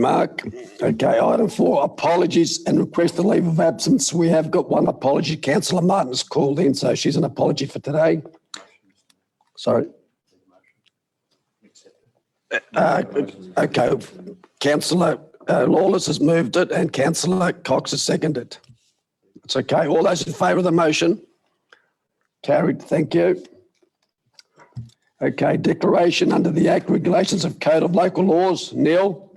Mark. Okay, item 4, apologies and request a leave of absence. We have got one apology. Councillor Martin's called in, so she's an apology for today. Sorry. Okay, Councillor Lawless has moved it and Councillor Cox has seconded it. It's okay. All those in favour of the motion? Carried. Thank you. Okay, declaration under the Act Regulations of Code of Local Laws. Neil?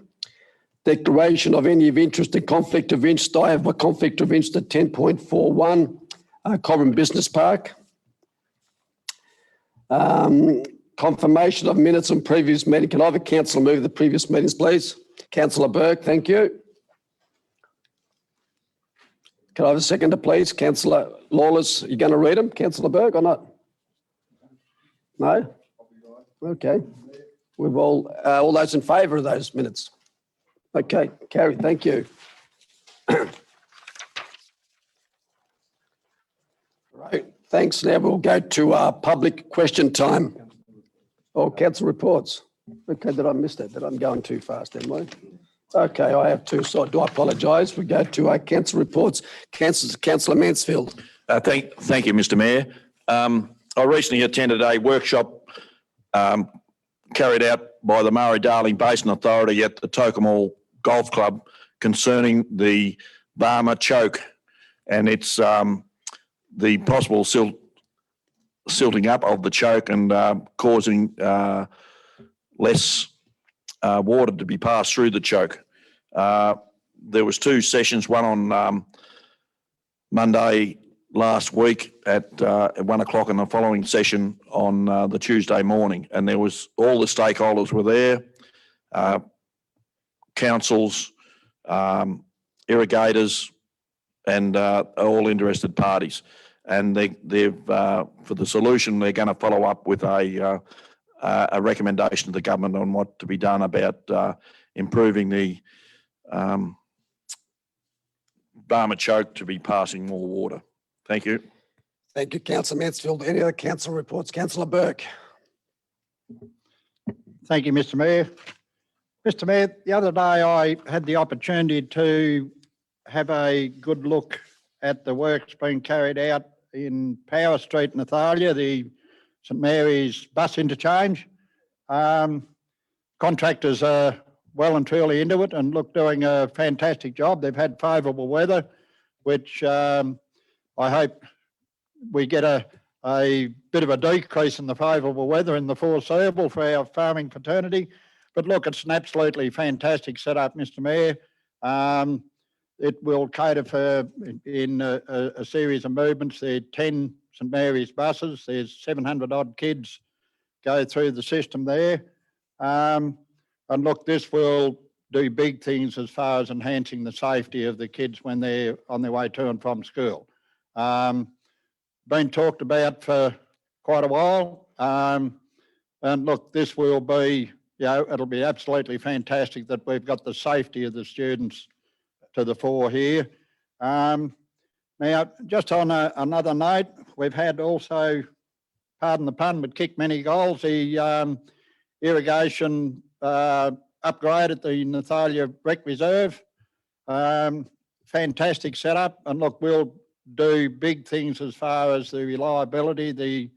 Declaration of any of interest and conflict of interest. I have a conflict of interest at 10.41 Cobram Business Park. Confirmation of minutes on previous meeting. Can I have a councillor move the previous meetings, please? Councillor Burke, thank you. Can I have a seconder, please? Councillor Lawless, are you going to read them, Councillor Burke, or not? No? Okay. We've all those in favour of those minutes? Okay, carried. Thank you. Right, thanks. Now we'll go to our public question time. Oh, council reports. Okay, did I miss that? That I'm going too fast, am I? Okay, I have two, so I do apologise. We go to our council reports. Councillor Mansfield. Thank you, Mr Mayor. I recently attended a workshop carried out by the Murray-Darling Basin Authority at the Tocumwal Golf Club concerning the Barmah choke and its the possible silting up of the choke and causing less water to be passed through the choke. There was 2 sessions, one on Monday last week at 1 o'clock and the following session on the Tuesday morning. And there was all the stakeholders were there, councils, irrigators, and all interested parties. And they've for the solution, they're going to follow up with a recommendation to the government on what to be done about improving the Barmah choke to be passing more water. Thank you. Thank you, Councillor Mansfield. Any other council reports? Councillor Burke. Thank you, Mr Mayor. Mr Mayor, the other day I had the opportunity to have a good look at the works being carried out in Power Street in Athalia, the St Mary's bus interchange. Contractors are well and truly into it and doing a fantastic job. They've had favourable weather, which I hope we get a bit of a decrease in the favourable weather in the foreseeable for our farming fraternity. But look, it's an absolutely fantastic setup, Mr Mayor. It will cater for, in a series of movements, there are 10 St Mary's buses. There's 700 odd kids go through the system there. And look, this will do big things as far as enhancing the safety of the kids when they're on their way to and from school. Been talked about for quite a while. And look, this will be, it'll be absolutely fantastic that we've got the safety of the students to the fore here. Now, just on another note, we've had also, pardon the pun, but kicked many goals, the irrigation upgrade at the Nathalia Rec Reserve. Fantastic setup, and look, we'll do big things as far as the reliability. The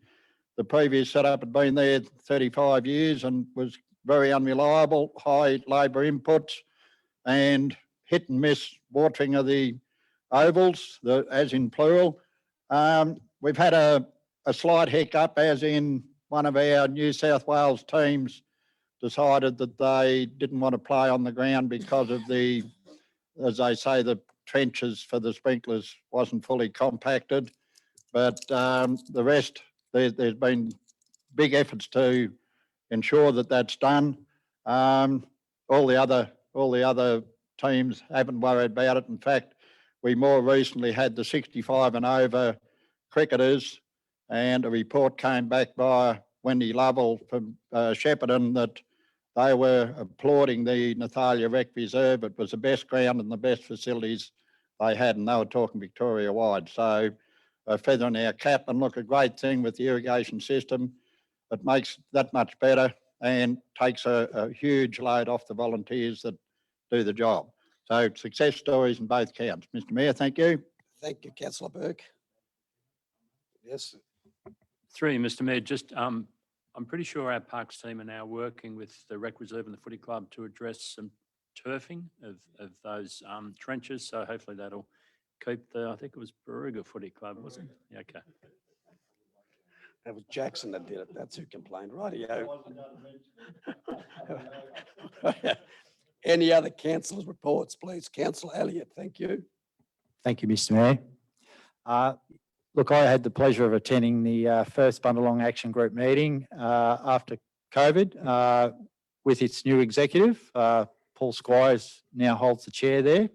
previous setup had been there 35 years and was very unreliable, high labour inputs and hit and miss watering of the ovals, as in plural. We've had a slight hiccup, as in one of our New South Wales teams decided that they didn't want to play on the ground because of the, as they say, the trenches for the sprinklers wasn't fully compacted. But the rest, there's been big efforts to ensure that that's done. All the other teams haven't worried about it. In fact, we more recently had the 65 and over cricketers, and a report came back by Wendy Lovell from Shepparton that they were applauding the Nathalia Rec Reserve. It was the best ground and the best facilities they had, and they were talking Victoria wide. So a feather in our cap, and look, a great thing with the irrigation system. It makes that much better and takes a huge load off the volunteers that do the job. So success stories in both camps. Mr Mayor, thank you. Thank you, councillor Burke. Yes, Through you, Mr Mayor, just, I'm pretty sure our parks team are now working with the Rec Reserve and the footy club to address some turfing of those trenches. So hopefully that'll keep the, I think it was Baruga Footy Club, wasn't it? Yeah, okay. that was Jackson that did it. That's who complained. Rightio. Any other councillors' reports, please? Councillor Elliott, thank you. Thank you, Mr Mayor. Look, I had the pleasure of attending the first Bundalong Action Group meeting after COVID with its new executive. Paul Squires now holds the chair there.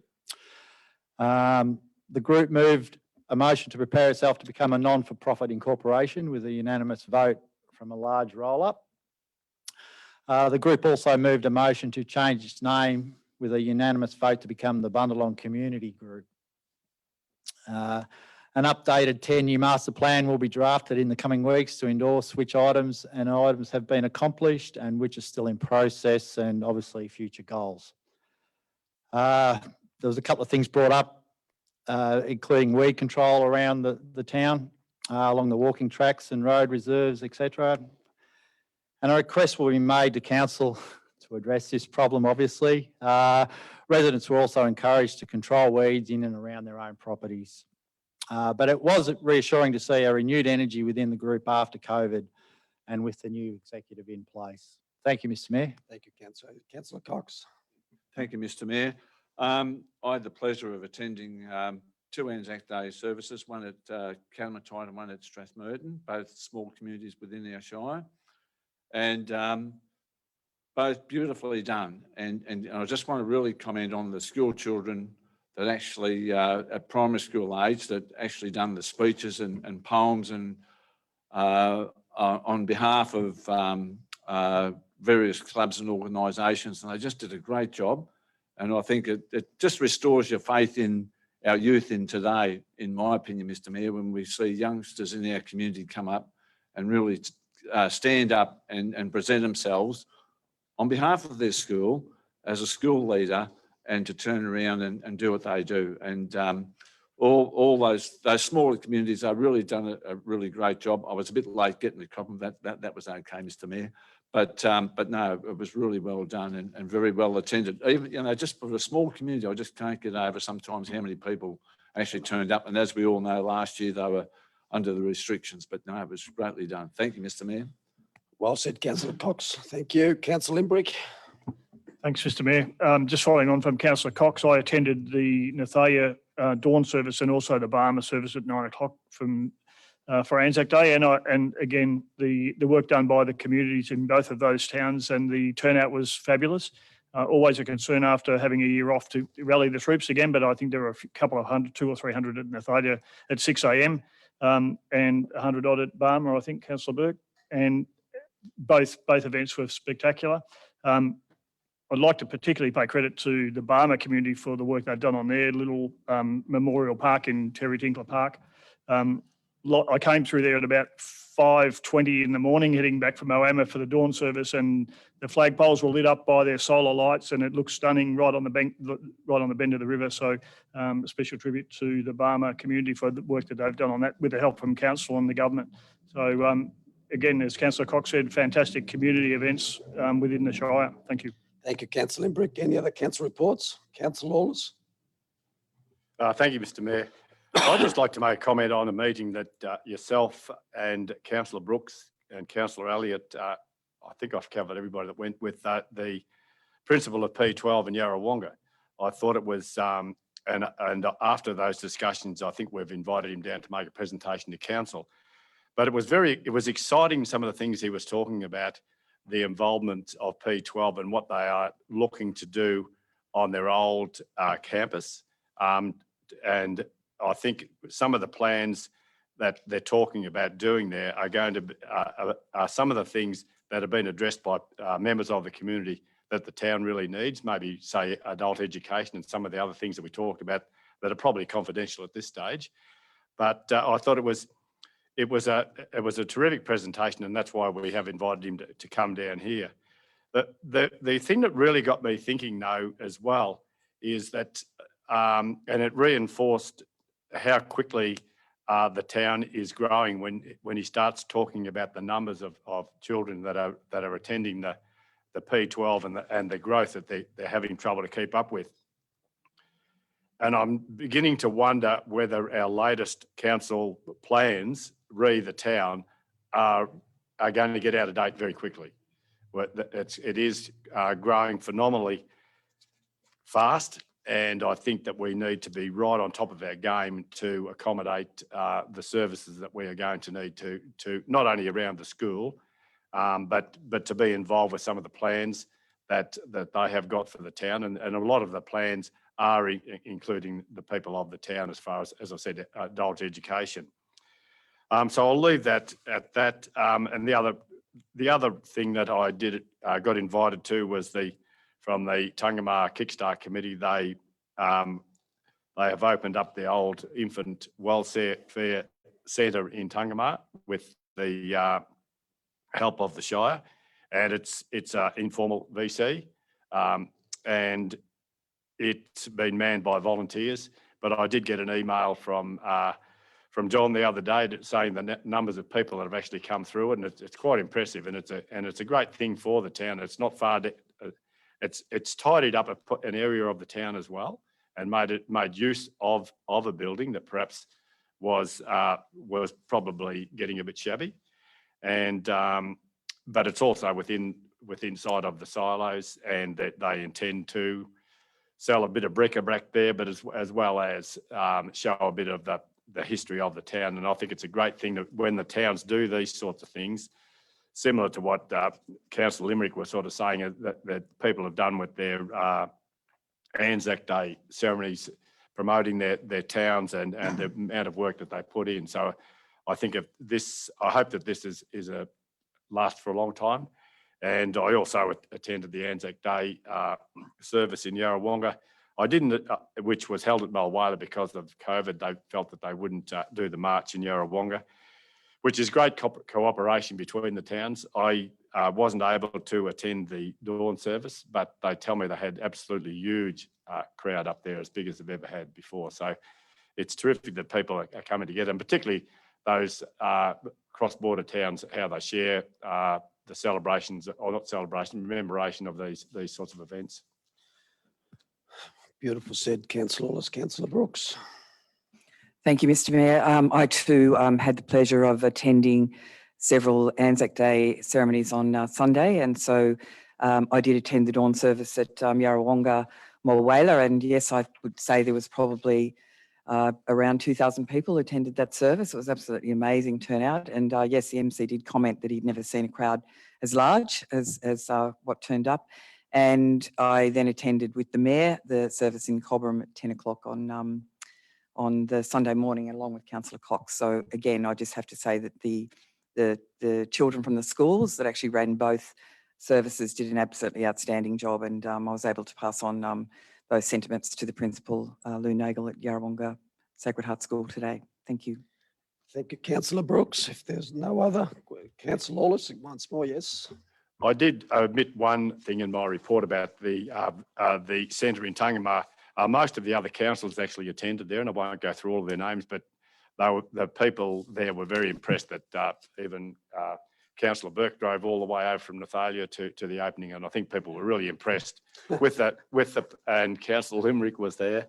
The group moved a motion to prepare itself to become a non-for-profit incorporation with a unanimous vote from a large roll-up. The group also moved a motion to change its name with a unanimous vote to become the Bundalong Community Group. An updated 10-year master plan will be drafted in the coming weeks to endorse which items have been accomplished and which are still in process, and obviously future goals. There was a couple of things brought up, including weed control around the town, along the walking tracks and road reserves, etc. And a request will be made to council to address this problem, obviously. Residents were also encouraged to control weeds in and around their own properties. But it was reassuring to see a renewed energy within the group after COVID and with the new executive in place. Thank you, Mr Mayor. Thank you, councillor. Councillor Cox. Thank you, Mr Mayor. I had the pleasure of attending two Anzac Day services, one at Calamatide and one at Strathmerton, both small communities within our shire, and both beautifully done. And I just want to really comment on the school children that actually at primary school age that actually done the speeches and poems and on behalf of various clubs and organisations, and they just did a great job. And I think it just restores your faith in our youth in today, in my opinion, Mr Mayor, when we see youngsters in our community come up and really stand up and present themselves on behalf of their school as a school leader, and to turn around and do what they do. And all those smaller communities have really done a really great job. I was a bit late getting the problem. That was okay, Mr Mayor. But no, it was really well done and very well attended. Even, just for a small community, I just can't get over sometimes how many people actually turned up. And as we all know, last year they were under the restrictions, but no, it was greatly done. Thank you, Mr Mayor. Well said, councillor Cox. Thank you. Councillor Limbrick. Thanks, Mr Mayor. Just following on from Councillor Cox, I attended the Nathalia dawn service and also the Barmer service at 9 o'clock for Anzac Day. And again, the work done by the communities in both of those towns, and the turnout was fabulous. Always a concern after having a year off to rally the troops again, but I think there were a couple of hundred, 200 or 300 at Nathalia at 6 a.m. And 100 odd at Barmer, I think, Councillor Burke. And both events were spectacular. I'd like to particularly pay credit to the Barmer community for the work they've done on their little memorial park in Terry Tinkler Park. I came through there at about 5:20 in the morning, heading back from Moama for the dawn service, and the flagpoles were lit up by their solar lights, and it looks stunning right on the bank, right on the bend of the river. So, a special tribute to the Barmer community for the work that they've done on that, with the help from council and the government. So, again, as Councillor Cox said, fantastic community events within the Shire. Thank you. Thank you, councillor Limbrick. Any other council reports? Councillor Lawless. Thank you, Mr Mayor. I'd just like to make a comment on a meeting that yourself and Councillor Brooks and Councillor Elliott, I think I've covered everybody that went with the principal of P12 in Yarrawonga. I thought it was, and after those discussions, I think we've invited him down to make a presentation to council. But it was exciting, some of the things he was talking about, the involvement of P12 and what they are looking to do on their old campus. And I think some of the plans that they're talking about doing there are going to are some of the things that have been addressed by members of the community that the town really needs, maybe say adult education and some of the other things that we talked about that are probably confidential at this stage. But I thought it was a terrific presentation, and that's why we have invited him to come down here. The thing that really got me thinking though as well is that, and it reinforced how quickly the town is growing when he starts talking about the numbers of children that are attending the P12 and the growth that they're having trouble to keep up with. And I'm beginning to wonder whether our latest council plans, re the town, are going to get out of date very quickly. It is growing phenomenally fast, and I think that we need to be right on top of our game to accommodate the services that we are going to need to not only around the school, but to be involved with some of the plans that they have got for the town, and a lot of the plans are including the people of the town as far as I said, adult education. So I'll leave that at that. And the other thing that I did got invited to was from the Tungamar Kickstart Committee. They have opened up the old infant welfare centre in Tungamar with the help of the Shire, and it's an informal VC, and it's been manned by volunteers. But I did get an email from John the other day saying the numbers of people that have actually come through it, and it's quite impressive, and it's a great thing for the town. It's not far. It's tidied up an area of the town as well, and made use of a building that perhaps was probably getting a bit shabby, and but it's also inside of the silos, and that they intend to sell a bit of bric-a-brac there, but as well as show a bit of the history of the town. And I think it's a great thing that when the towns do these sorts of things, similar to what Councillor Limerick was sort of saying that people have done with their Anzac Day ceremonies, promoting their towns and the amount of work that they put in. So I think I hope that this is a last for a long time. And I also attended the Anzac Day service in Yarrawonga. I didn't, which was held at Mulwala because of COVID. They felt that they wouldn't do the march in Yarrawonga, which is great cooperation between the towns. I wasn't able to attend the dawn service, but they tell me they had absolutely huge crowd up there, as big as they've ever had before. So it's terrific that people are coming together, and particularly those cross-border towns, how they share the celebrations, or not celebration, commemoration of these sorts of events. Beautiful said, Councillor Lawless. Councillor Brooks. Thank you, Mr. Mayor. I too had the pleasure of attending several Anzac Day ceremonies on Sunday, and so I did attend the dawn service at Yarrawonga, Mulwala, and yes, I would say there was probably around 2,000 people attended that service. It was absolutely amazing turnout, and yes, the MC did comment that he'd never seen a crowd as large as what turned up. And I then attended with the Mayor the service in Cobram at 10 o'clock on the Sunday morning, along with Councillor Cox. So again, I just have to say that the children from the schools that actually ran both services did an absolutely outstanding job, and I was able to pass on those sentiments to the principal, Lou Nagel at Yarrawonga Sacred Heart School today. Thank you. Thank you, Councillor Brooks. If there's no other, Councillor Lawless, once more, yes. I did omit one thing in my report about the centre in Tungamar. Most of the other councils actually attended there, and I won't go through all of their names, but the people there were very impressed that even Councillor Burke drove all the way over from Nathalia to the opening, and I think people were really impressed with that. And Councillor Limerick was there.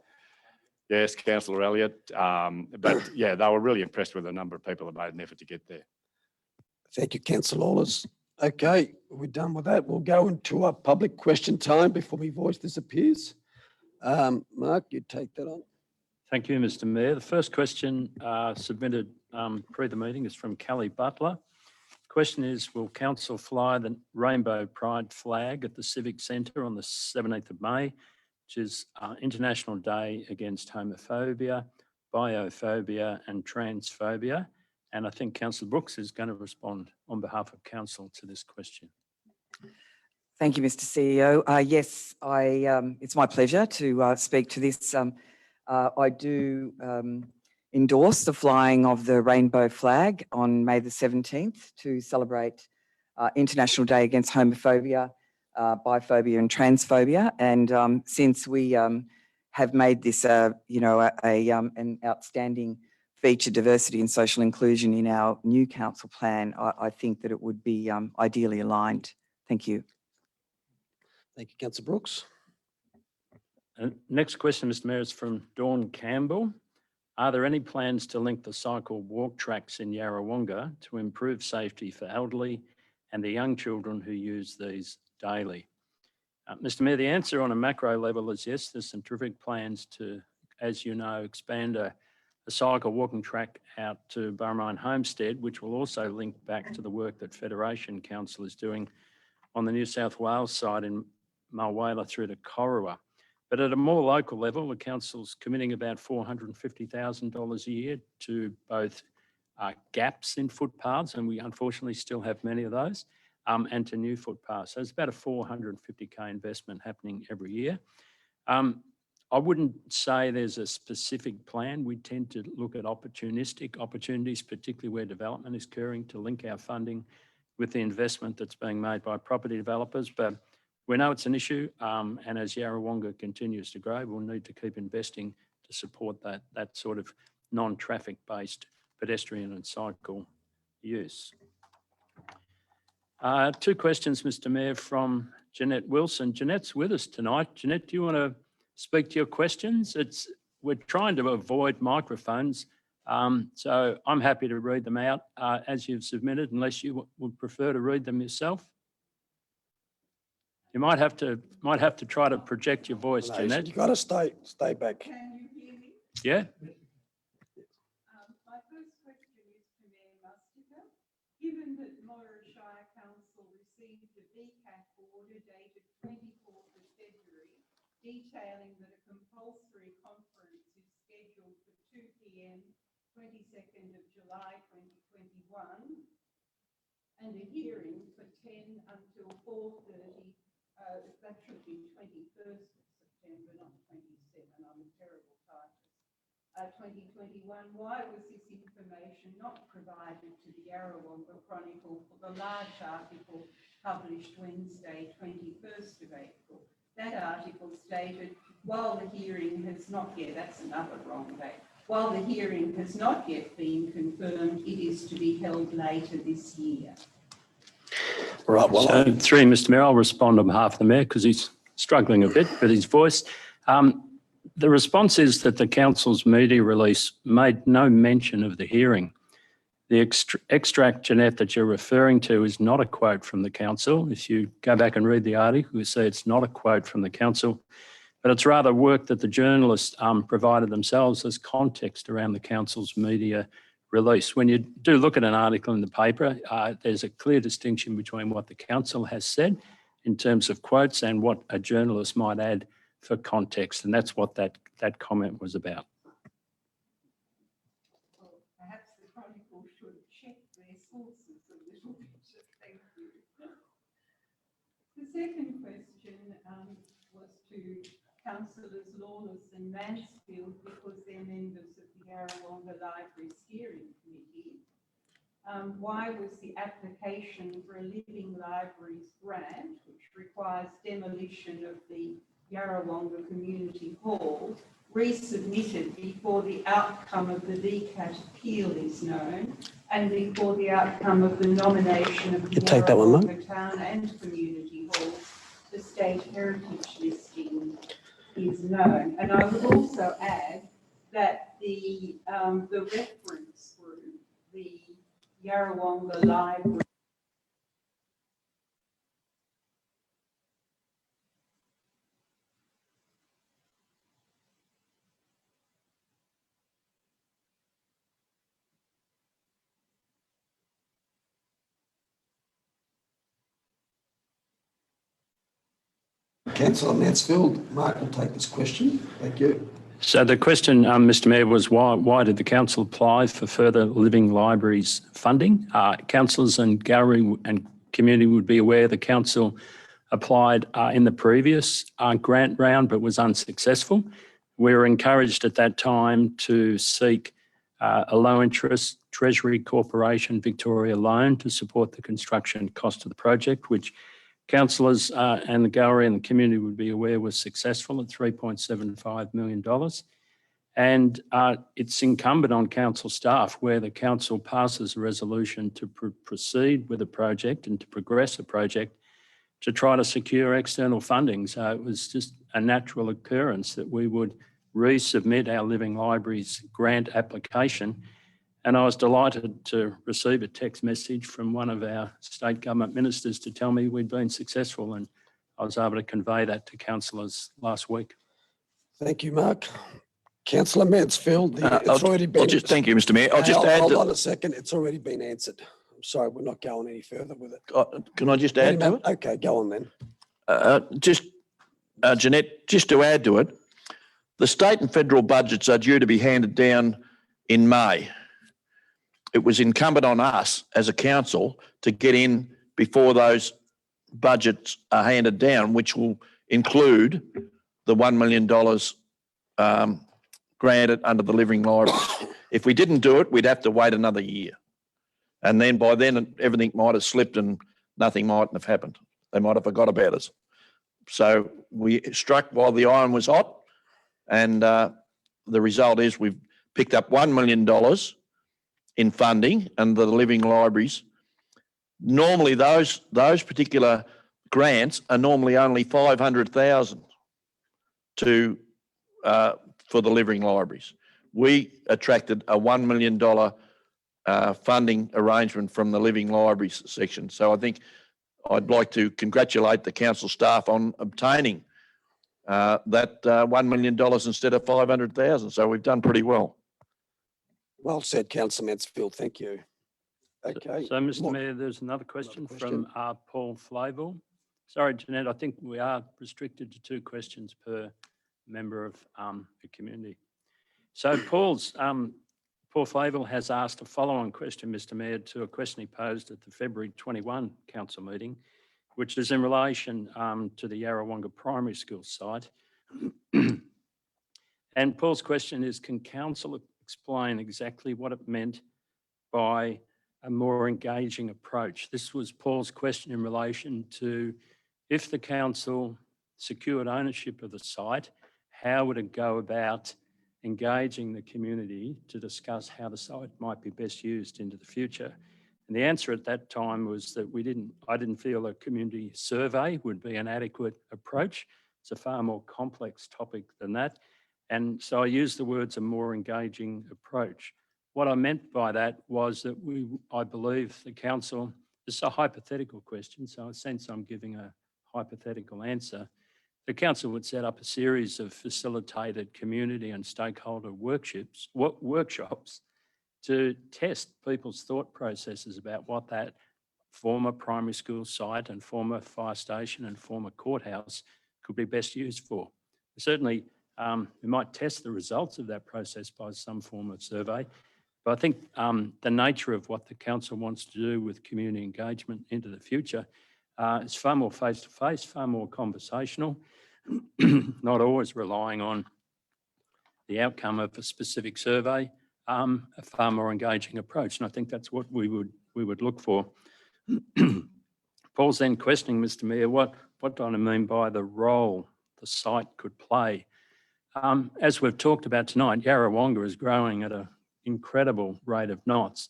Yes, Councillor Elliott. But yeah, they were really impressed with the number of people that made an effort to get there. Thank you, Councillor Lawless. Okay, we're done with that. We'll go into our public question time before my voice disappears. Mark, you take that on. Thank you, Mr. Mayor. The first question submitted pre the meeting is from Kelly Butler. Question is, will council fly the Rainbow Pride flag at the Civic Centre on the 17th of May, which is International Day Against Homophobia, Biophobia and Transphobia? And I think Councillor Brooks is going to respond on behalf of council to this question. Thank you, Mr. CEO. Yes, it's my pleasure to speak to this. I do endorse the flying of the rainbow flag on May the 17th to celebrate International Day Against Homophobia, biphobia and transphobia. And since we have made this, an outstanding feature, diversity and social inclusion, in our new council plan, I think that it would be ideally aligned. Thank you. Thank you, Councillor Brooks. Next question, Mr Mayor, is from Dawn Campbell. Are there any plans to link the cycle walk tracks in Yarrawonga to improve safety for elderly and the young children who use these daily? Mr Mayor, the answer on a macro level is yes. There's some terrific plans to, as you know, expand a cycle walking track out to Burramine Homestead, which will also link back to the work that Federation Council is doing on the New South Wales side in Mulwala through to Corrowa. But at a more local level, the council's committing about $450,000 a year to both gaps in footpaths, and we unfortunately still have many of those, and to new footpaths. So it's about a $450K investment happening every year. I wouldn't say there's a specific plan. We tend to look at opportunistic opportunities, particularly where development is occurring, to link our funding with the investment that's being made by property developers. But we know it's an issue, and as Yarrawonga continues to grow, we'll need to keep investing to support that sort of non-traffic based pedestrian and cycle use. Two questions, Mr Mayor, from Jeanette Wilson. Jeanette's with us tonight. Jeanette, do you want to speak to your questions? We're trying to avoid microphones, so I'm happy to read them out as you've submitted, unless you would prefer to read them yourself. You might have to try to project your voice, Jeanette. You've got to stay back. Can you hear me? Yeah. My first question is to Mayor Mustica. Given that Moira Shire Council received a VCAT order dated 24th of February detailing that a compulsory conference is scheduled for 2 p.m. 22nd of July 2021 and a hearing for 10 until 4:30. That should be 21st of September, not 27. I'm a terrible typist. 2021. Why was this information not provided to the Yarrawonga Chronicle for the large article published Wednesday, 21st of April? That article stated, while the hearing has not yet, that's another wrong date, while the hearing has not yet been confirmed, it is to be held later this year. Right, well, So, through Mr Mayor, I'll respond on behalf of the Mayor because he's struggling a bit with his voice. The response is that the council's media release made no mention of the hearing. The extract, Jeanette, that you're referring to is not a quote from the council. If you go back and read the article, you see it's not a quote from the council, but it's rather work that the journalists provided themselves as context around the council's media release. When you do look at an article in the paper, there's a clear distinction between what the council has said in terms of quotes and what a journalist might add for context, and that's what that comment was about. Well, perhaps the Chronicle should check their sources a little bit. Thank you. The second question was to Councillors Lawless and Mansfield because they're members of the Yarrawonga Library Steering Committee. Why was the application for a Living Libraries grant, which requires demolition of the Yarrawonga Community Hall, resubmitted before the outcome of the VCAT appeal is known and before the outcome of the nomination of the take that one, Yarrawonga Town and Community Hall to state heritage listing is known? And I would also add that the reference group, the Yarrawonga Library, Councillor Mansfield, Mark will take this question. Thank you. So the question, Mr Mayor, was why did the council apply for further Living Libraries funding? Councillors and gallery and community would be aware the council applied in the previous grant round but was unsuccessful. We were encouraged at that time to seek a low interest Treasury Corporation Victoria loan to support the construction cost of the project, which Councillors and the gallery and the community would be aware was successful at $3.75 million. And it's incumbent on council staff, where the council passes a resolution to proceed with a project and to progress a project, to try to secure external funding. So it was just a natural occurrence that we would resubmit our Living Libraries grant application. And I was delighted to receive a text message from one of our state government ministers to tell me we'd been successful, and I was able to convey that to councillors last week. Thank you, Mark. Councillor Mansfield, it's already been. Thank you, Mr. Mayor. I'll just add Hold that. on a second. It's already been answered. I'm sorry, we're not going any further with it. Can I just add to it? Okay, go on then. Jeanette, just to add to it, the state and federal budgets are due to be handed down in May. It was incumbent on us as a council to get in before those budgets are handed down, which will include the $1 million granted under the Living Libraries. If we didn't do it, we'd have to wait another year. And then by then, everything might have slipped and nothing mightn't have happened. They might have forgot about us. So we struck while the iron was hot, and the result is we've picked up $1 million in funding under the Living Libraries. Normally, those particular grants are normally only $500,000 for the Living Libraries. We attracted a $1 million funding arrangement from the Living Libraries section. So I think I'd like to congratulate the council staff on obtaining that $1 million instead of $500,000. So we've done pretty well. Well said, Councillor Mansfield. Thank you. Okay. So, Mr. Look, Mayor, there's another question question. from Paul Flavel. Sorry, Jeanette, I think we are restricted to 2 questions per member of the community. So Paul Flavel has asked a follow-on question, Mr. Mayor, to a question he posed at the February 21 council meeting, which is in relation to the Yarrawonga Primary School site. And Paul's question is, can council explain exactly what it meant by a more engaging approach? This was Paul's question in relation to, if the council secured ownership of the site, how would it go about engaging the community to discuss how the site might be best used into the future? And the answer at that time was that I didn't feel a community survey would be an adequate approach. It's a far more complex topic than that. And so I used the words a more engaging approach. What I meant by that was that I believe the council, this is a hypothetical question, so in a sense I'm giving a hypothetical answer. The council would set up a series of facilitated community and stakeholder workshops to test people's thought processes about what that former primary school site and former fire station and former courthouse could be best used for. Certainly, we might test the results of that process by some form of survey, but I think the nature of what the council wants to do with community engagement into the future is far more face-to-face, far more conversational, not always relying on the outcome of a specific survey, a far more engaging approach. And I think that's what we would look for. Paul's then questioning, Mr. Mayor, what do I mean by the role the site could play? As we've talked about tonight, Yarrawonga is growing at an incredible rate of knots.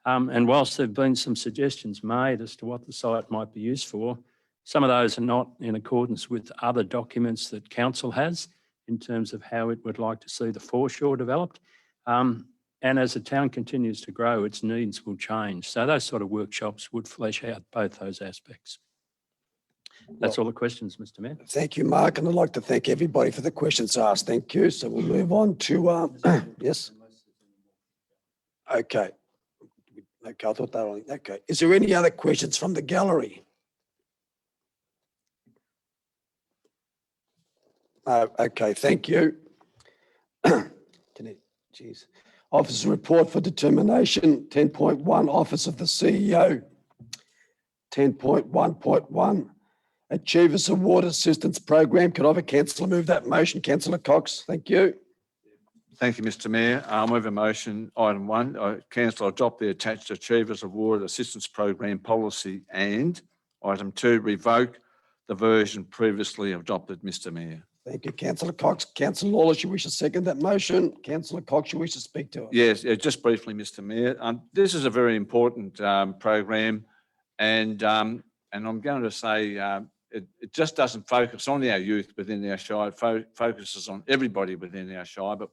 And whilst there have been some suggestions made as to what the site might be used for, some of those are not in accordance with other documents that council has in terms of how it would like to see the foreshore developed. And as the town continues to grow, its needs will change. So those sort of workshops would flesh out both those aspects. That's all the questions, Mr. Mayor. Thank you, Mark, and I'd like to thank everybody for the questions asked. Thank you. So we'll move on to, yes. Okay. Okay, I thought that only, okay. Is there any other questions from the gallery? Okay, thank you. Geez. Officer report for determination, 10.1, Office of the CEO. 10.1.1, Achievers Award Assistance Program. Could I have a councillor move that motion? Councillor Cox, thank you. Thank you, Mr. Mayor. I'll move a motion, item 1. Council adopt the attached Achievers Award Assistance Program policy and Item 2, revoke the version previously adopted, Mr Mayor. Thank you, councillor Cox. Councillor Lawless, you wish to second that motion? Councillor Cox, you wish to speak to it? Yes, just briefly, Mr Mayor. This is a very important program, and I'm going to say it just doesn't focus on our youth within our shire. It focuses on everybody within our shire, but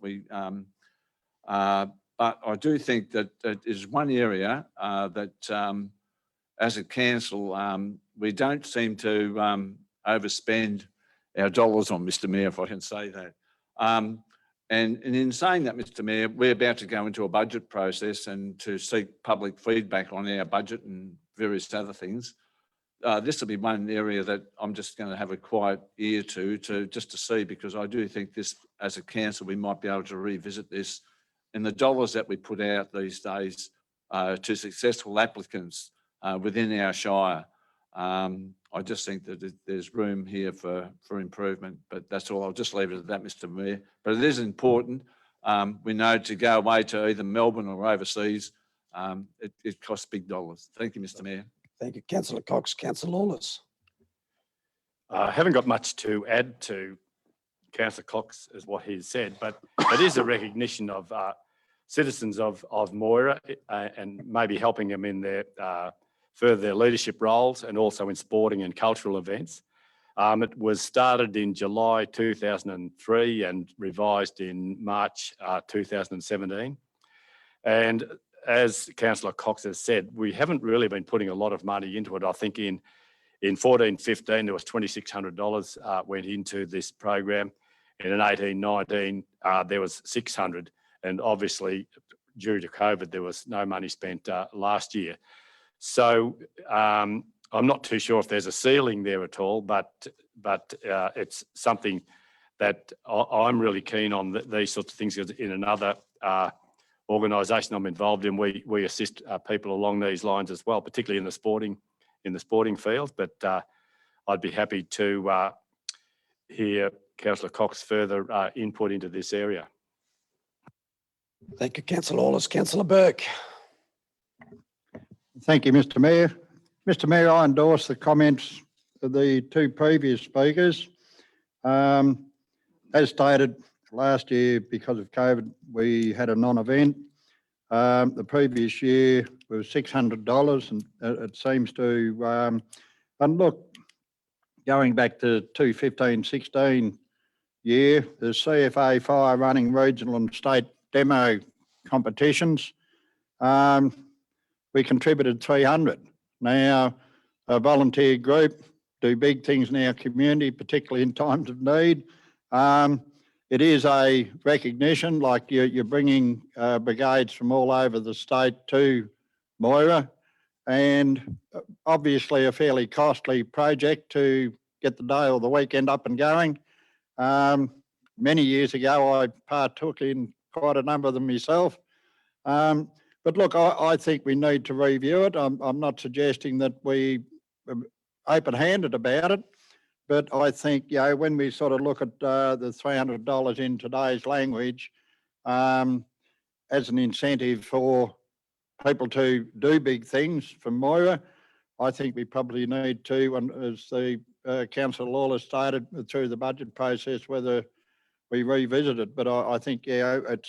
but I do think that it is one area that, as a council, we don't seem to overspend our dollars on, Mr Mayor, if I can say that. And in saying that, Mr Mayor, we're about to go into a budget process and to seek public feedback on our budget and various other things. This will be one area that I'm just going to have a quiet ear to just to see, because I do think this, as a council, we might be able to revisit this. And the dollars that we put out these days to successful applicants within our shire, I just think that there's room here for improvement, but that's all. I'll just leave it at that, Mr Mayor. But it is important. We know to go away to either Melbourne or overseas, it costs big dollars. Thank you, Mr Mayor. Thank you, councillor Cox. Councillor Lawless. I haven't got much to add to councillor Cox as what he said, but it is a recognition of citizens of Moira and maybe helping them in their further their leadership roles and also in sporting and cultural events. It was started in July 2003 and revised in March 2017. And as councillor Cox has said, we haven't really been putting a lot of money into it. I think in 14-15 there was $2,600 went into this program, and in 18-19 there was 600, and obviously due to COVID there was no money spent last year. So I'm not too sure if there's a ceiling there at all, but it's something that I'm really keen on, these sorts of things. In another organisation I'm involved in, we assist people along these lines as well, particularly in the sporting field. But I'd be happy to hear councillor Cox further input into this area. Thank you, councillor Lawless. Councillor Burke. Thank you, Mr Mayor. Mr Mayor, I endorse the comments of the two previous speakers. As stated, last year, because of COVID, we had a non-event. The previous year was $600, and it seems to, and look, going back to 2015-16 year, the CFA Fire running regional and state demo competitions. We contributed 300. Now, a volunteer group do big things in our community, particularly in times of need. It is a recognition, like you're bringing brigades from all over the state to Moira, and obviously a fairly costly project to get the day or the weekend up and going. Many years ago, I partook in quite a number of them myself. But look, I think we need to review it. I'm not suggesting that we open-handed about it, but I think, you know, when we sort of look at the $300 in today's language as an incentive for people to do big things for Moira, I think we probably need to, and as the Councillor Lawless stated through the budget process, whether we revisit it. But I think, yeah, it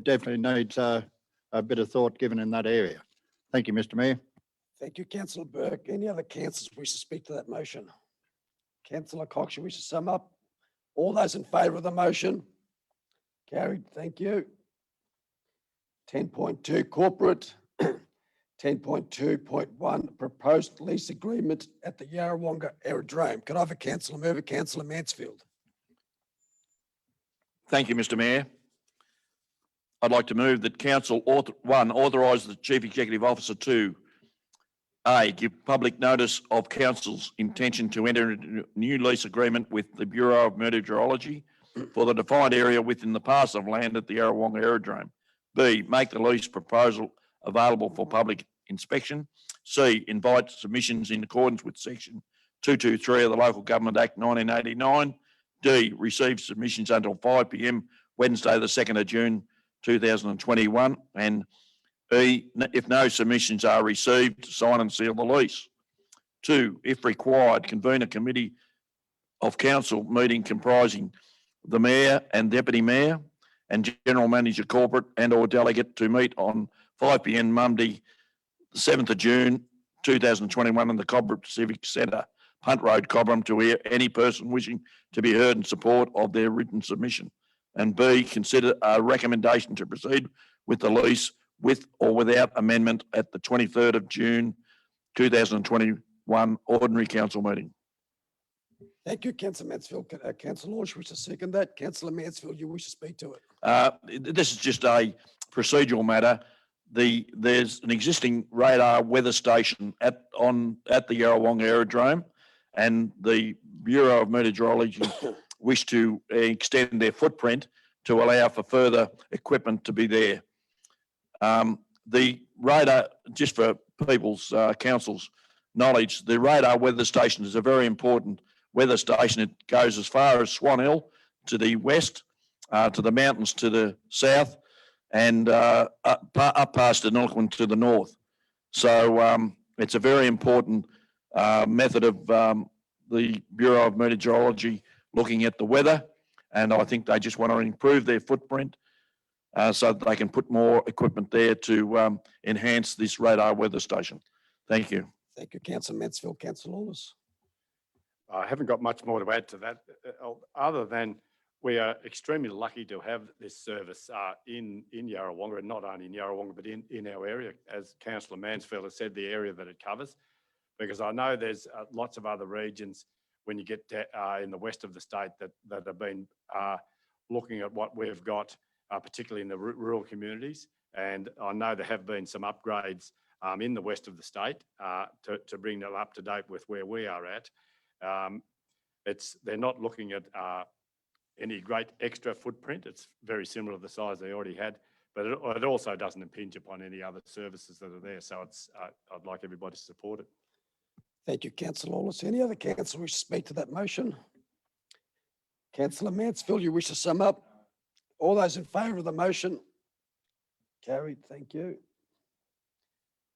definitely needs a bit of thought given in that area. Thank you, Mr Mayor. Thank you, councillor Burke. Any other councillors wish to speak to that motion? Councillor Cox, you wish to sum up? All those in favour of the motion? Carried. Thank you. 10.2 corporate. 10.2.1 proposed lease agreement at the Yarrawonga Aerodrome. Could I have a councillor mover? Councillor Mansfield. Thank you, Mr Mayor. I'd like to move that council authorise the Chief Executive Officer to A, give public notice of council's intention to enter into a new lease agreement with the Bureau of Meteorology for the defined area within the parcel of land at the Yarrawonga Aerodrome. B, make the lease proposal available for public inspection. C, invite submissions in accordance with section 223 of the Local Government Act 1989. D, receive submissions until 5 p.m. Wednesday, the 2nd of June 2021. And E, if no submissions are received, sign and seal the lease. 2, if required, convene a committee of council meeting comprising the mayor and deputy mayor and general manager corporate and or delegate to meet on 5 p.m. Monday, the 7th of June, 2021 in the Cobram Civic Centre, Punt Road, Cobram, to hear any person wishing to be heard in support of their written submission. And B, consider a recommendation to proceed with the lease with or without amendment at the 23rd of June, 2021 ordinary council meeting. Thank you, councillor Mansfield. Councillor Lawrence, wish to second that. Councillor Mansfield, you wish to speak to it? This is just a procedural matter. There's an existing radar weather station at the Yarrawonga Aerodrome, and the Bureau of Meteorology wish to extend their footprint to allow for further equipment to be there. The radar, just for people's council's knowledge, the radar weather station is a very important weather station. It goes as far as Swan Hill to the west, to the mountains to the south, and up past the Northland to the north. So it's a very important method of the Bureau of Meteorology looking at the weather, and I think they just want to improve their footprint so that they can put more equipment there to enhance this radar weather station. Thank you. Thank you, councillor Mansfield. Councillor Lawless. I haven't got much more to add to that, other than we are extremely lucky to have this service in Yarrawonga, and not only in Yarrawonga, but in our area, as Councillor Mansfield has said, the area that it covers. Because I know there's lots of other regions when you get to, in the west of the state that have been looking at what we've got, particularly in the rural communities. And I know there have been some upgrades in the west of the state to bring them up to date with where we are at. They're not looking at any great extra footprint. It's very similar to the size they already had, but it also doesn't impinge upon any other services that are there. So I'd like everybody to support it. Thank you, councillor Lawless. Any other councillor wish to speak to that motion? Councillor Mansfield, you wish to sum up? All those in favour of the motion? Carried, thank you.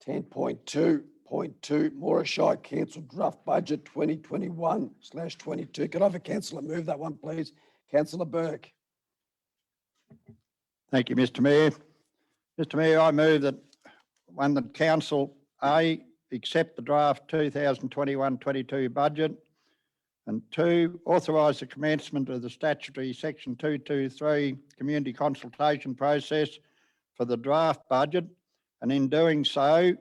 10.2.2, Morishai Council Draft Budget 2021/22. Could I have a councillor move that one, please? Councillor Burke. Thank you, Mr Mayor. Mr Mayor, I move that that council A, accept the draft 2021-22 budget, and 2, authorise the commencement of the statutory section 223 community consultation process for the draft budget, and in doing so,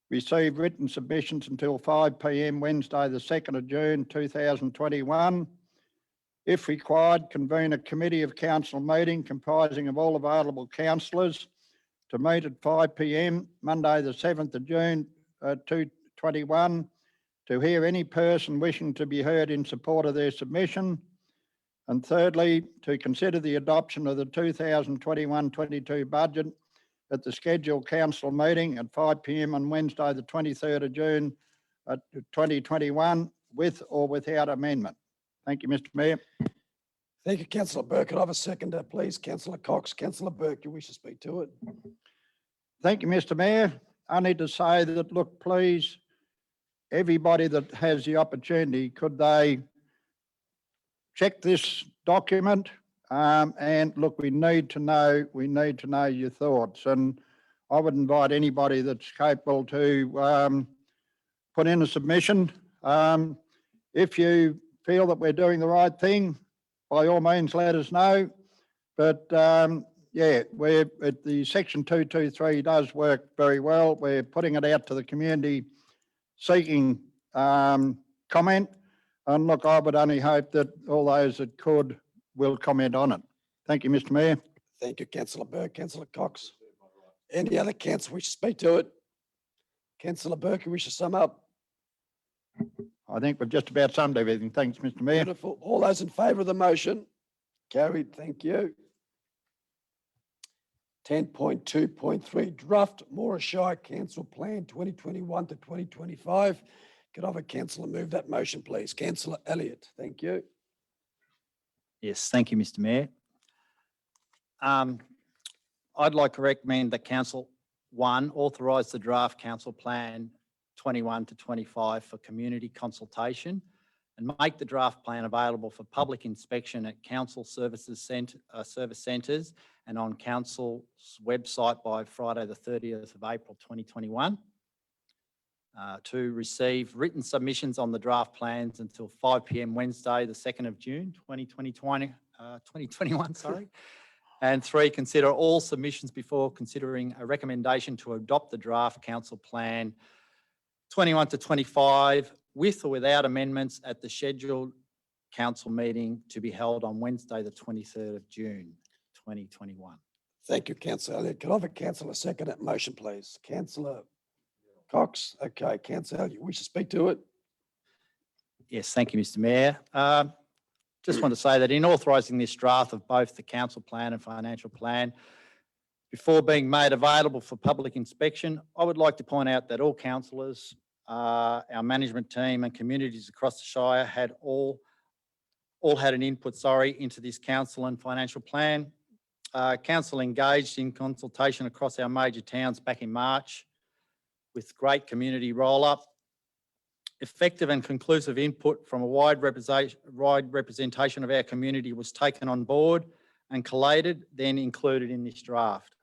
receive written submissions until 5 p.m. Wednesday, the 2nd of June 2021. If required, convene a committee of council meeting comprising of all available councillors to meet at 5 p.m. Monday, the 7th of June 2021, to hear any person wishing to be heard in support of their submission. And thirdly, to consider the adoption of the 2021-22 budget at the scheduled council meeting at 5 p.m. on Wednesday, the 23rd of June 2021, with or without amendment. Thank you, Mr Mayor. Thank you, councillor Burke. Could I have a seconder, please? Councillor Cox. Councillor Burke, you wish to speak to it? Thank you, Mr Mayor. I need to say that, look, please, everybody that has the opportunity, could they check this document? And look, we need to know your thoughts. And I would invite anybody that's capable to put in a submission. If you feel that we're doing the right thing, by all means, let us know. But yeah, the section 223 does work very well. We're putting it out to the community, seeking comment. And look, I would only hope that all those that could will comment on it. Thank you, Mr Mayor. Thank you, councillor Burke. Councillor Cox. Any other councillor wish to speak to it? Councillor Burke, you wish to sum up? I think we've just about summed everything. Thanks, Mr Mayor. Beautiful. All those in favour of the motion? Carried. Thank you. 10.2.3, Draft Morishai Council Plan 2021 to 2025. Could I have a councillor move that motion, please? Councillor Elliott. Thank you. Yes, thank you, Mr Mayor. I'd like to recommend that Council 1 authorise the draft council plan 21 to 25 for community consultation and make the draft plan available for public inspection at council service centres and on council's website by Friday, the 30th of April, 2021. To receive written submissions on the draft plans until 5 p.m. Wednesday, the 2nd of June, 2021, sorry. And 3, consider all submissions before considering a recommendation to adopt the draft council plan 21 to 25 with or without amendments at the scheduled council meeting to be held on Wednesday, the 23rd of June, 2021. Thank you, councillor Elliott. Can I have a councillor second that motion, please? Councillor Cox. Okay, councillor Elliott, you wish to speak to it? Yes, thank you, Mr. Mayor. Just want to say that in authorising this draft of both the council plan and financial plan, before being made available for public inspection, I would like to point out that all councillors, our management team and communities across the Shire had all had an input, into this council and financial plan. Council engaged in consultation across our major towns back in March with great community roll-up. Effective and conclusive input from a wide representation of our community was taken on board and collated, then included in this draft.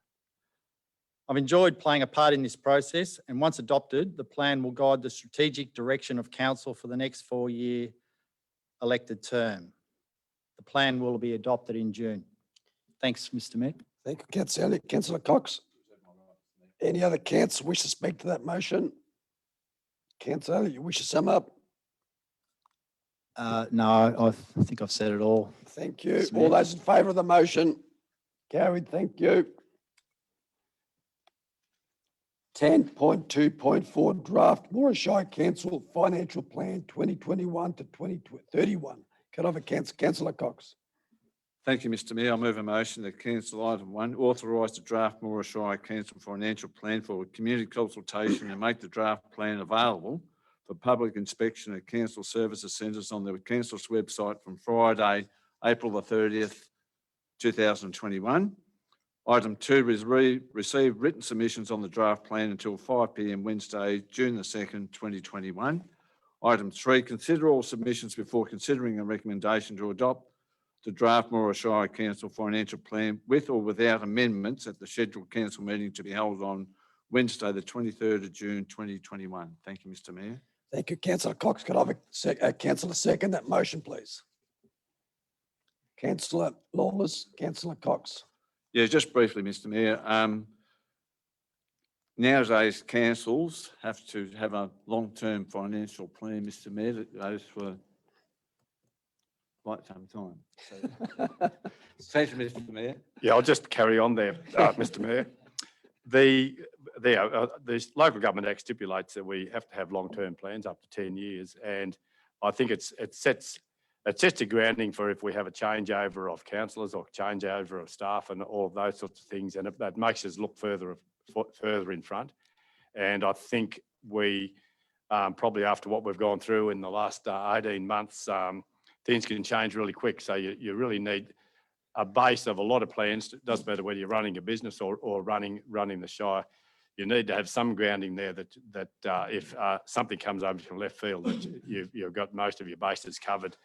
I've enjoyed playing a part in this process, and once adopted, the plan will guide the strategic direction of council for the next 4-year elected term. The plan will be adopted in June. Thanks, Mr. Mayor. Thank you, councillor Elliott. Councillor Cox. Any other councillor wish to speak to that motion? Councillor Elliott, you wish to sum up? No, I think I've said it all. Thank you. Mr. All Mayor. those in favour of the motion? Carried, thank you. 10.2.4 Draft Moira Shire Council Financial Plan 2021 to 2031. Can I have a councillor Cox? Thank you, Mr. Mayor. I move a motion that council item 1 authorise the draft Moira Shire Council financial plan for community consultation and make the draft plan available for public inspection at council services centres on the council's website from Friday, April the 30th, 2021. Item 2 is receive written submissions on the draft plan until 5 p.m. Wednesday, June the 2nd, 2021. Item 3, consider all submissions before considering a recommendation to adopt the draft Moira Shire Council financial plan with or without amendments at the scheduled council meeting to be held on Wednesday, the 23rd of June, 2021. Thank you, Mr. Mayor. Thank you, councillor Cox. Can I have a councillor second that motion, please? Councillor Lawless, councillor Cox. Yeah, just briefly, Mr. Mayor. Nowadays, councils have to have a long-term financial plan, Mr. Mayor, that goes for quite some time. So, thank you, Mr. Mayor. Yeah, I'll just carry on there, Mr. Mayor. The Local Government Act stipulates that we have to have long-term plans up to 10 years, and I think it sets a grounding for if we have a changeover of councillors or changeover of staff and all of those sorts of things, and that makes us look further in front. And I think we probably after what we've gone through in the last 18 months, things can change really quick. So you really need a base of a lot of plans. It doesn't matter whether you're running a business or running the Shire. You need to have some grounding there that if something comes over from left field, that you've got most of your bases covered.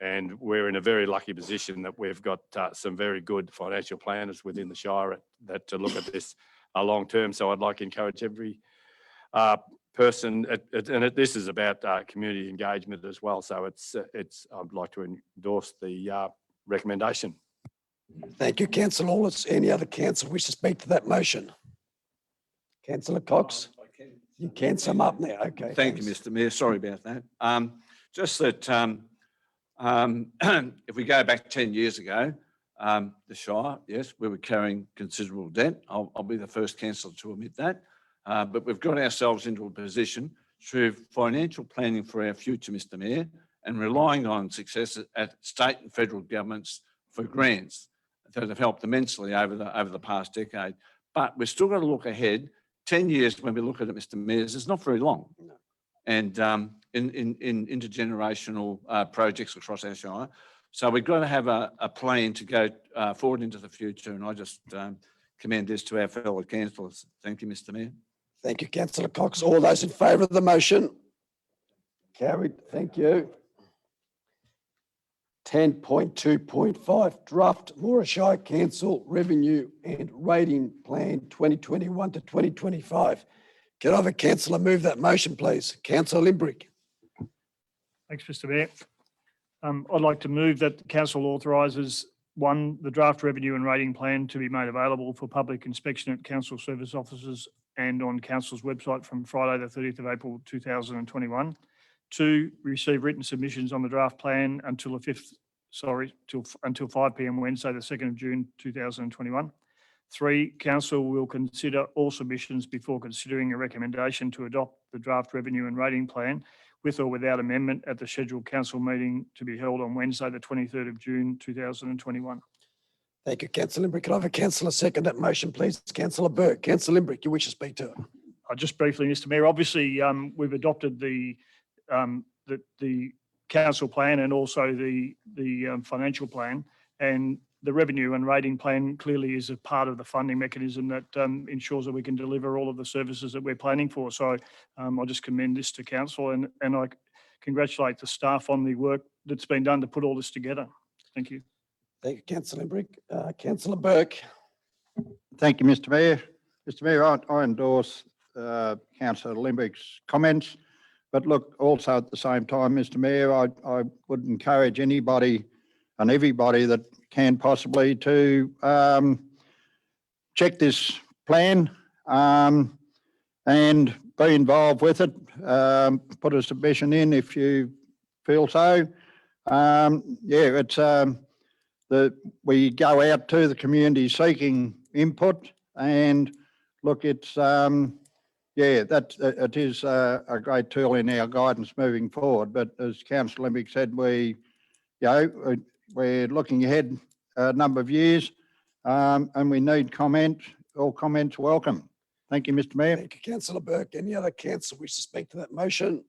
And we're in a very lucky position that we've got some very good financial planners within the Shire that to look at this long term. So I'd like to encourage every person, this is about community engagement as well. So I'd like to endorse the recommendation. Thank you, councillor Lawless. Any other councillor wish to speak to that motion? Councillor Cox, you can sum up now. Okay. Thank you, thanks. Mr. Mayor. Sorry about that. Just that if we go back 10 years ago, the Shire, yes, we were carrying considerable debt. I'll be the first councillor to admit that. But we've got ourselves into a position through financial planning for our future, Mr. Mayor, and relying on success at state and federal governments for grants that have helped immensely over the past decade. But we've still got to look ahead. 10 years when we look at it, Mr. Mayor, it's not very long. No. And in intergenerational projects across our Shire. So we've got to have a plan to go forward into the future. And I just commend this to our fellow councillors. Thank you, Mr. Mayor. Thank you, councillor Cox. All those in favour of the motion? Carried. Thank you. 10.2.5, draft Morashire Council Revenue and Rating Plan 2021 to 2025. Can I have a councillor move that motion, please? Councillor Limbrick. Thanks, Mr Mayor. I'd like to move that the council authorises one, the draft revenue and rating plan to be made available for public inspection at council service offices and on council's website from Friday, the 30th of April, 2021. 2, receive written submissions on the draft plan until 5 p.m. Wednesday, the 2nd of June, 2021. 3, council will consider all submissions before considering a recommendation to adopt the draft revenue and rating plan with or without amendment at the scheduled council meeting to be held on Wednesday, the 23rd of June, 2021. Thank you, councillor Limbrick. Can I have a councillor second that motion, please? Councillor Burke. Councillor Limbrick, you wish to speak to it? Just briefly, Mr Mayor, obviously we've adopted the council plan and also the financial plan, and the revenue and rating plan clearly is a part of the funding mechanism that ensures that we can deliver all of the services that we're planning for. So I just commend this to council and I congratulate the staff on the work that's been done to put all this together. Thank you. Thank you, councillor Limbrick. Councillor Burke. Thank you, Mr Mayor. Mr Mayor, I endorse councillor Limbrick's comments. But look, also at the same time, Mr Mayor, I would encourage anybody and everybody that can possibly to check this plan and be involved with it. Put a submission in if you feel so. We go out to the community seeking input, and look, it is a great tool in our guidance moving forward. But as Councillor Limbrick said, we're looking ahead a number of years, and we need comment. All comments welcome. Thank you, Mr Mayor. Thank you, councillor Burke. Any other councillor wish to speak to that motion?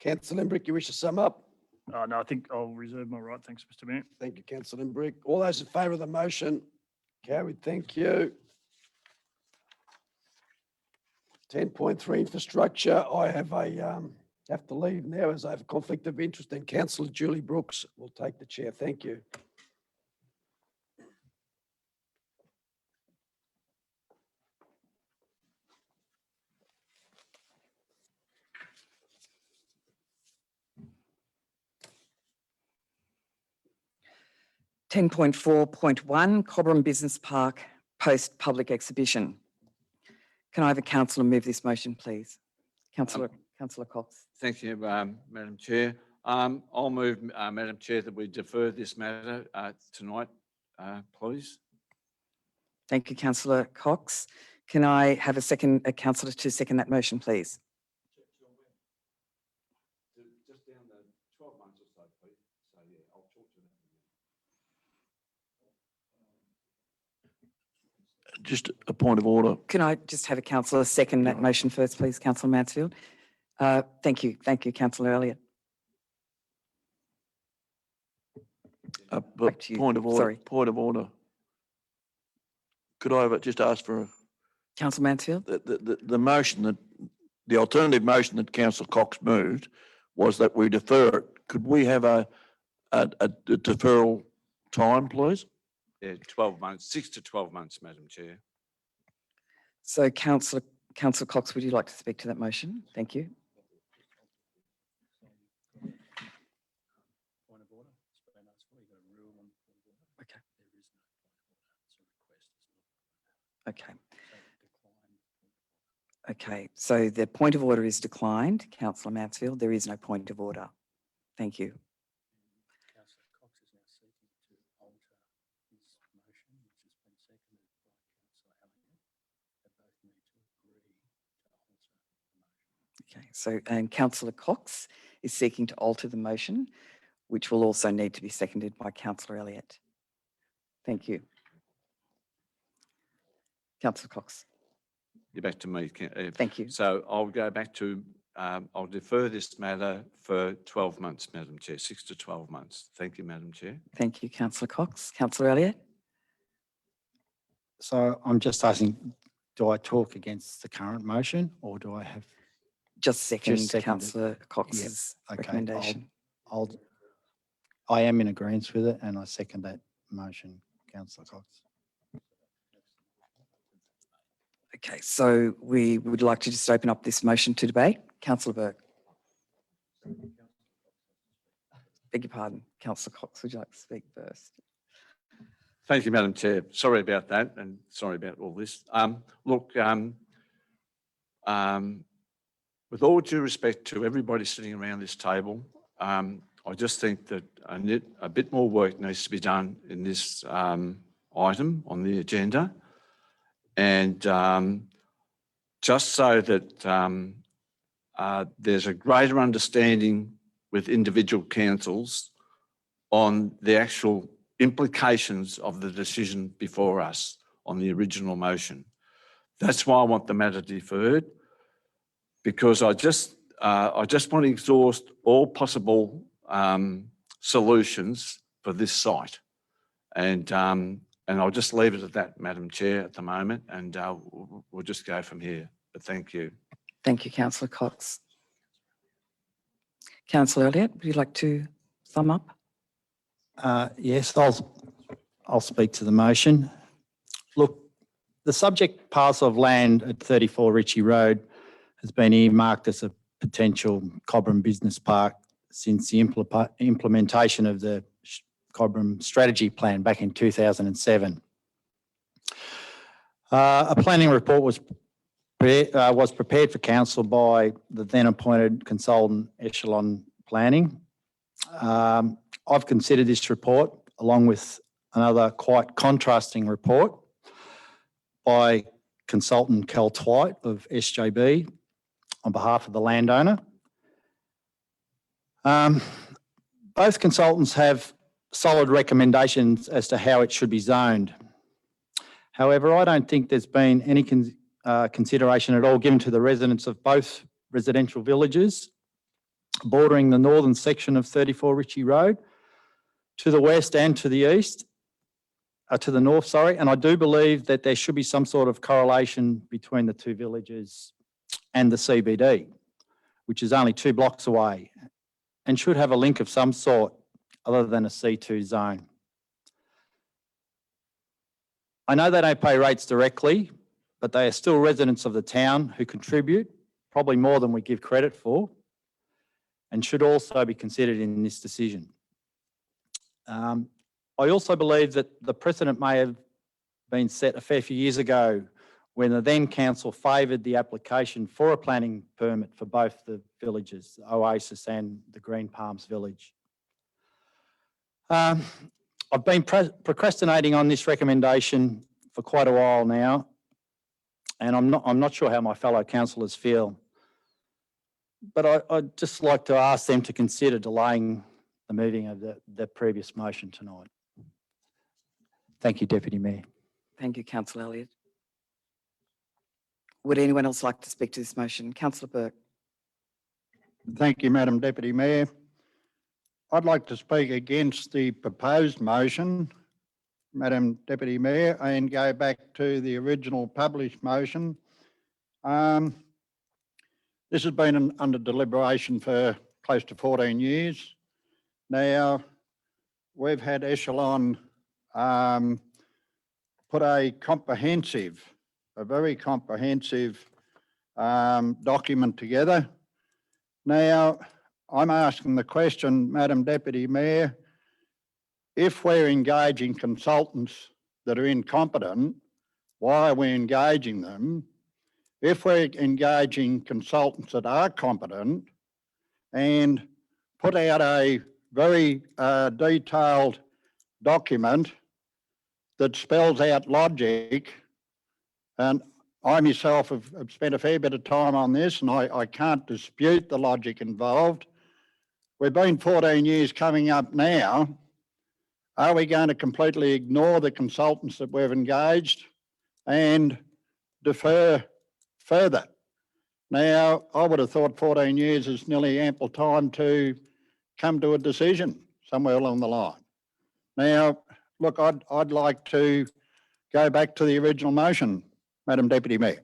Councillor Limbrick, you wish to sum up? No, I think I'll reserve my right. Thanks, Mr Mayor. Thank you, councillor Limbrick. All those in favour of the motion? Carried. Thank you. 10.3 infrastructure. I have to leave now as I have a conflict of interest, and councillor Julie Brooks will take the chair. Thank you. Ten 10.4.1 Cobram Business Park Post Public Exhibition. Can I have a councillor move this motion, please? Councillor Cox. Thank you, Madam Chair. I'll move, Madam Chair, that we defer this matter tonight, please. Thank you, Councillor Cox. Can I have a councillor to second that motion, please? Just down the 12 months or so, please. So yeah, I'll talk to them. Just a point of order. Can I just have a councillor second that motion first, please, Councillor Mansfield? Thank you, Councillor Elliott. Back to you. Point of order. Sorry. Point of order. Could I just ask for Councillor Mansfield? the motion that the alternative motion that Councillor Cox moved was that we defer it. Could we have a deferral time, please? Yeah, 12 months, 6 to 12 months, Madam Chair. So Councillor Cox, would you like to speak to that motion? Thank you. Point of order. It's been asked for. You've got a rule on point of order. Okay. There is no point of order. It's a request. It's not. Okay. So decline. Okay. So the point of order is declined, Councillor Mansfield. There is no point of order. Thank you. Councillor Cox is now seeking to alter his motion, which has been seconded by Councillor Elliott. They both need to agree to alter the motion. Okay. So, and Councillor Cox is seeking to alter the motion, which will also need to be seconded by Councillor Elliott. Thank you. Councillor Cox. You're back to me. Thank you. So I'll go back to, I'll defer this matter for 12 months, Madam Chair, 6 to 12 months. Thank you, Madam Chair. Thank you, Councillor Cox. Councillor Elliott. So I'm just asking, do I talk against the current motion or do I have? Just second second it. councillor Cox's Okay, recommendation. I am in agreement with it and I second that motion, councillor Cox. Okay, so we would like to just open up this motion to debate. Councillor Burke. Beg your pardon, councillor Cox, would you like to speak first? Thank you, Madam Chair. Sorry about that and sorry about all this. Look, with all due respect to everybody sitting around this table, I just think that a bit more work needs to be done in this item on the agenda. And just so that there's a greater understanding with individual councils on the actual implications of the decision before us on the original motion. That's why I want the matter deferred, because I just want to exhaust all possible solutions for this site. And I'll just leave it at that, Madam Chair, at the moment, and we'll just go from here. But thank you. Thank you, councillor Cox. Councillor Elliott, would you like to sum up? Yes, I'll speak to the motion. Look, the subject parcel of land at 34 Ritchie Road has been earmarked as a potential Cobram Business Park since the implementation of the Cobram Strategy Plan back in 2007. A planning report was prepared for council by the then appointed consultant Echelon Planning. I've considered this report along with another quite contrasting report by consultant Cal Twite of SJB on behalf of the landowner. Both consultants have solid recommendations as to how it should be zoned. However, I don't think there's been any consideration at all given to the residents of both residential villages bordering the northern section of 34 Ritchie Road, to the west and to the east, to the north, sorry. And I do believe that there should be some sort of correlation between the two villages and the CBD, which is only 2 blocks away and should have a link of some sort other than a C2 zone. I know they don't pay rates directly, but they are still residents of the town who contribute, probably more than we give credit for, and should also be considered in this decision. I also believe that the precedent may have been set a fair few years ago when the then council favoured the application for a planning permit for both the villages, Oasis and the Green Palms village. I've been procrastinating on this recommendation for quite a while now, and I'm not sure how my fellow councillors feel. But I'd just like to ask them to consider delaying the moving of the previous motion tonight. Thank you, Deputy Mayor. Thank you, councillor Elliott. Would anyone else like to speak to this motion? Councillor Burke. Thank you, Madam Deputy Mayor. I'd like to speak against the proposed motion, Madam Deputy Mayor, and go back to the original published motion. This has been under deliberation for close to 14 years. Now, we've had Echelon put a very comprehensive document together. Now, I'm asking the question, Madam Deputy Mayor, if we're engaging consultants that are incompetent, why are we engaging them? If we're engaging consultants that are competent and put out a very detailed document that spells out logic, and I myself have spent a fair bit of time on this and I can't dispute the logic involved. We've been 14 years coming up now. Are we going to completely ignore the consultants that we've engaged and defer further? Now, I would have thought 14 years is nearly ample time to come to a decision somewhere along the line. Now, look, I'd like to go back to the original motion, Madam Deputy Mayor.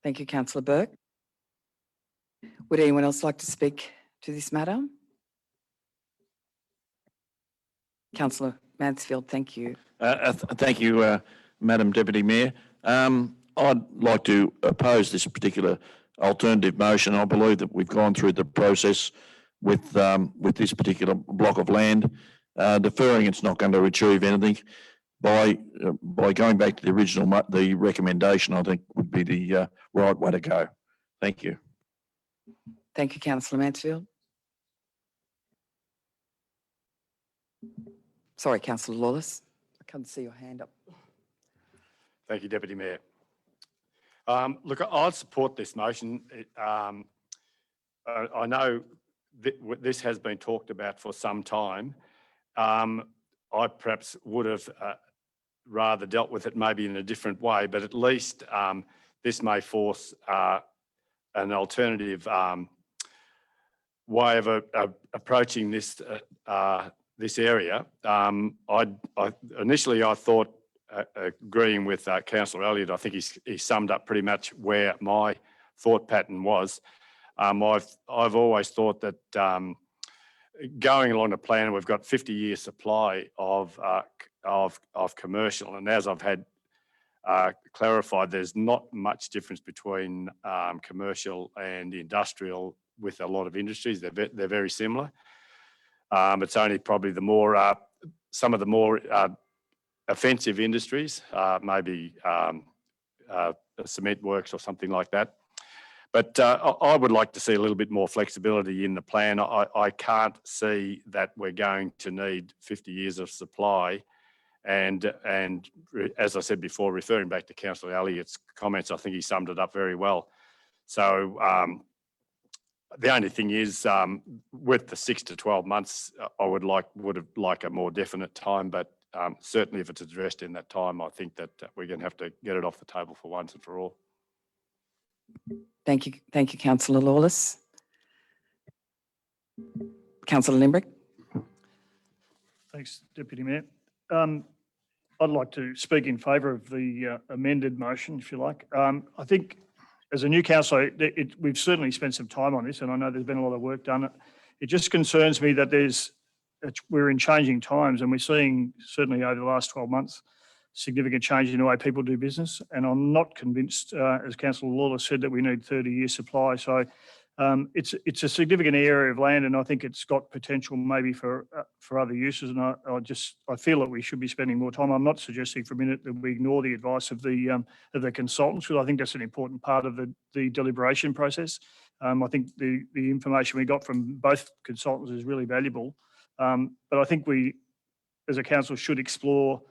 Thank you, councillor Burke. Would anyone else like to speak to this matter? Councillor Mansfield, thank you. Thank you, Madam Deputy Mayor. I'd like to oppose this particular alternative motion. I believe that we've gone through the process with this particular block of land. Deferring it's not going to achieve anything. By going back to the original, the recommendation, I think would be the right way to go. Thank you. Thank you, councillor Mansfield. Sorry, councillor Lawless. I can't see your hand up. Thank you, Deputy Mayor. Look, I'd support this motion. I know this has been talked about for some time. I perhaps would have rather dealt with it maybe in a different way, but at least this may force an alternative way of approaching this this area. Initially I thought, agreeing with Councillor Elliott, I think he summed up pretty much where my thought pattern was. I've always thought that going along the plan, we've got 50-year supply of commercial, and as I've had clarified, there's not much difference between commercial and industrial with a lot of industries. They're very similar. It's only probably the more some of the more offensive industries, maybe cement works or something like that. But I would like to see a little bit more flexibility in the plan. I can't see that we're going to need 50 years of supply. And as I said before, referring back to Councillor Elliott's comments, I think he summed it up very well. So the only thing is, with the 6 to 12 months, I would have liked a more definite time, but certainly if it's addressed in that time, I think that we're going to have to get it off the table for once and for all. Thank you, councillor Lawless. Councillor Limbrick. Thanks, Deputy Mayor. I'd like to speak in favour of the amended motion, if you like. I think as a new councillor, we've certainly spent some time on this, and I know there's been a lot of work done. It just concerns me that we're in changing times, and we're seeing, certainly over the last 12 months, significant change in the way people do business. And I'm not convinced, as Councillor Lawless said, that we need 30-year supply. So it's a significant area of land, and I think it's got potential maybe for other uses. And I feel that we should be spending more time. I'm not suggesting for a minute that we ignore the advice of the consultants, because I think that's an important part of the deliberation process. I think the information we got from both consultants is really valuable. But I think we, as a council, should explore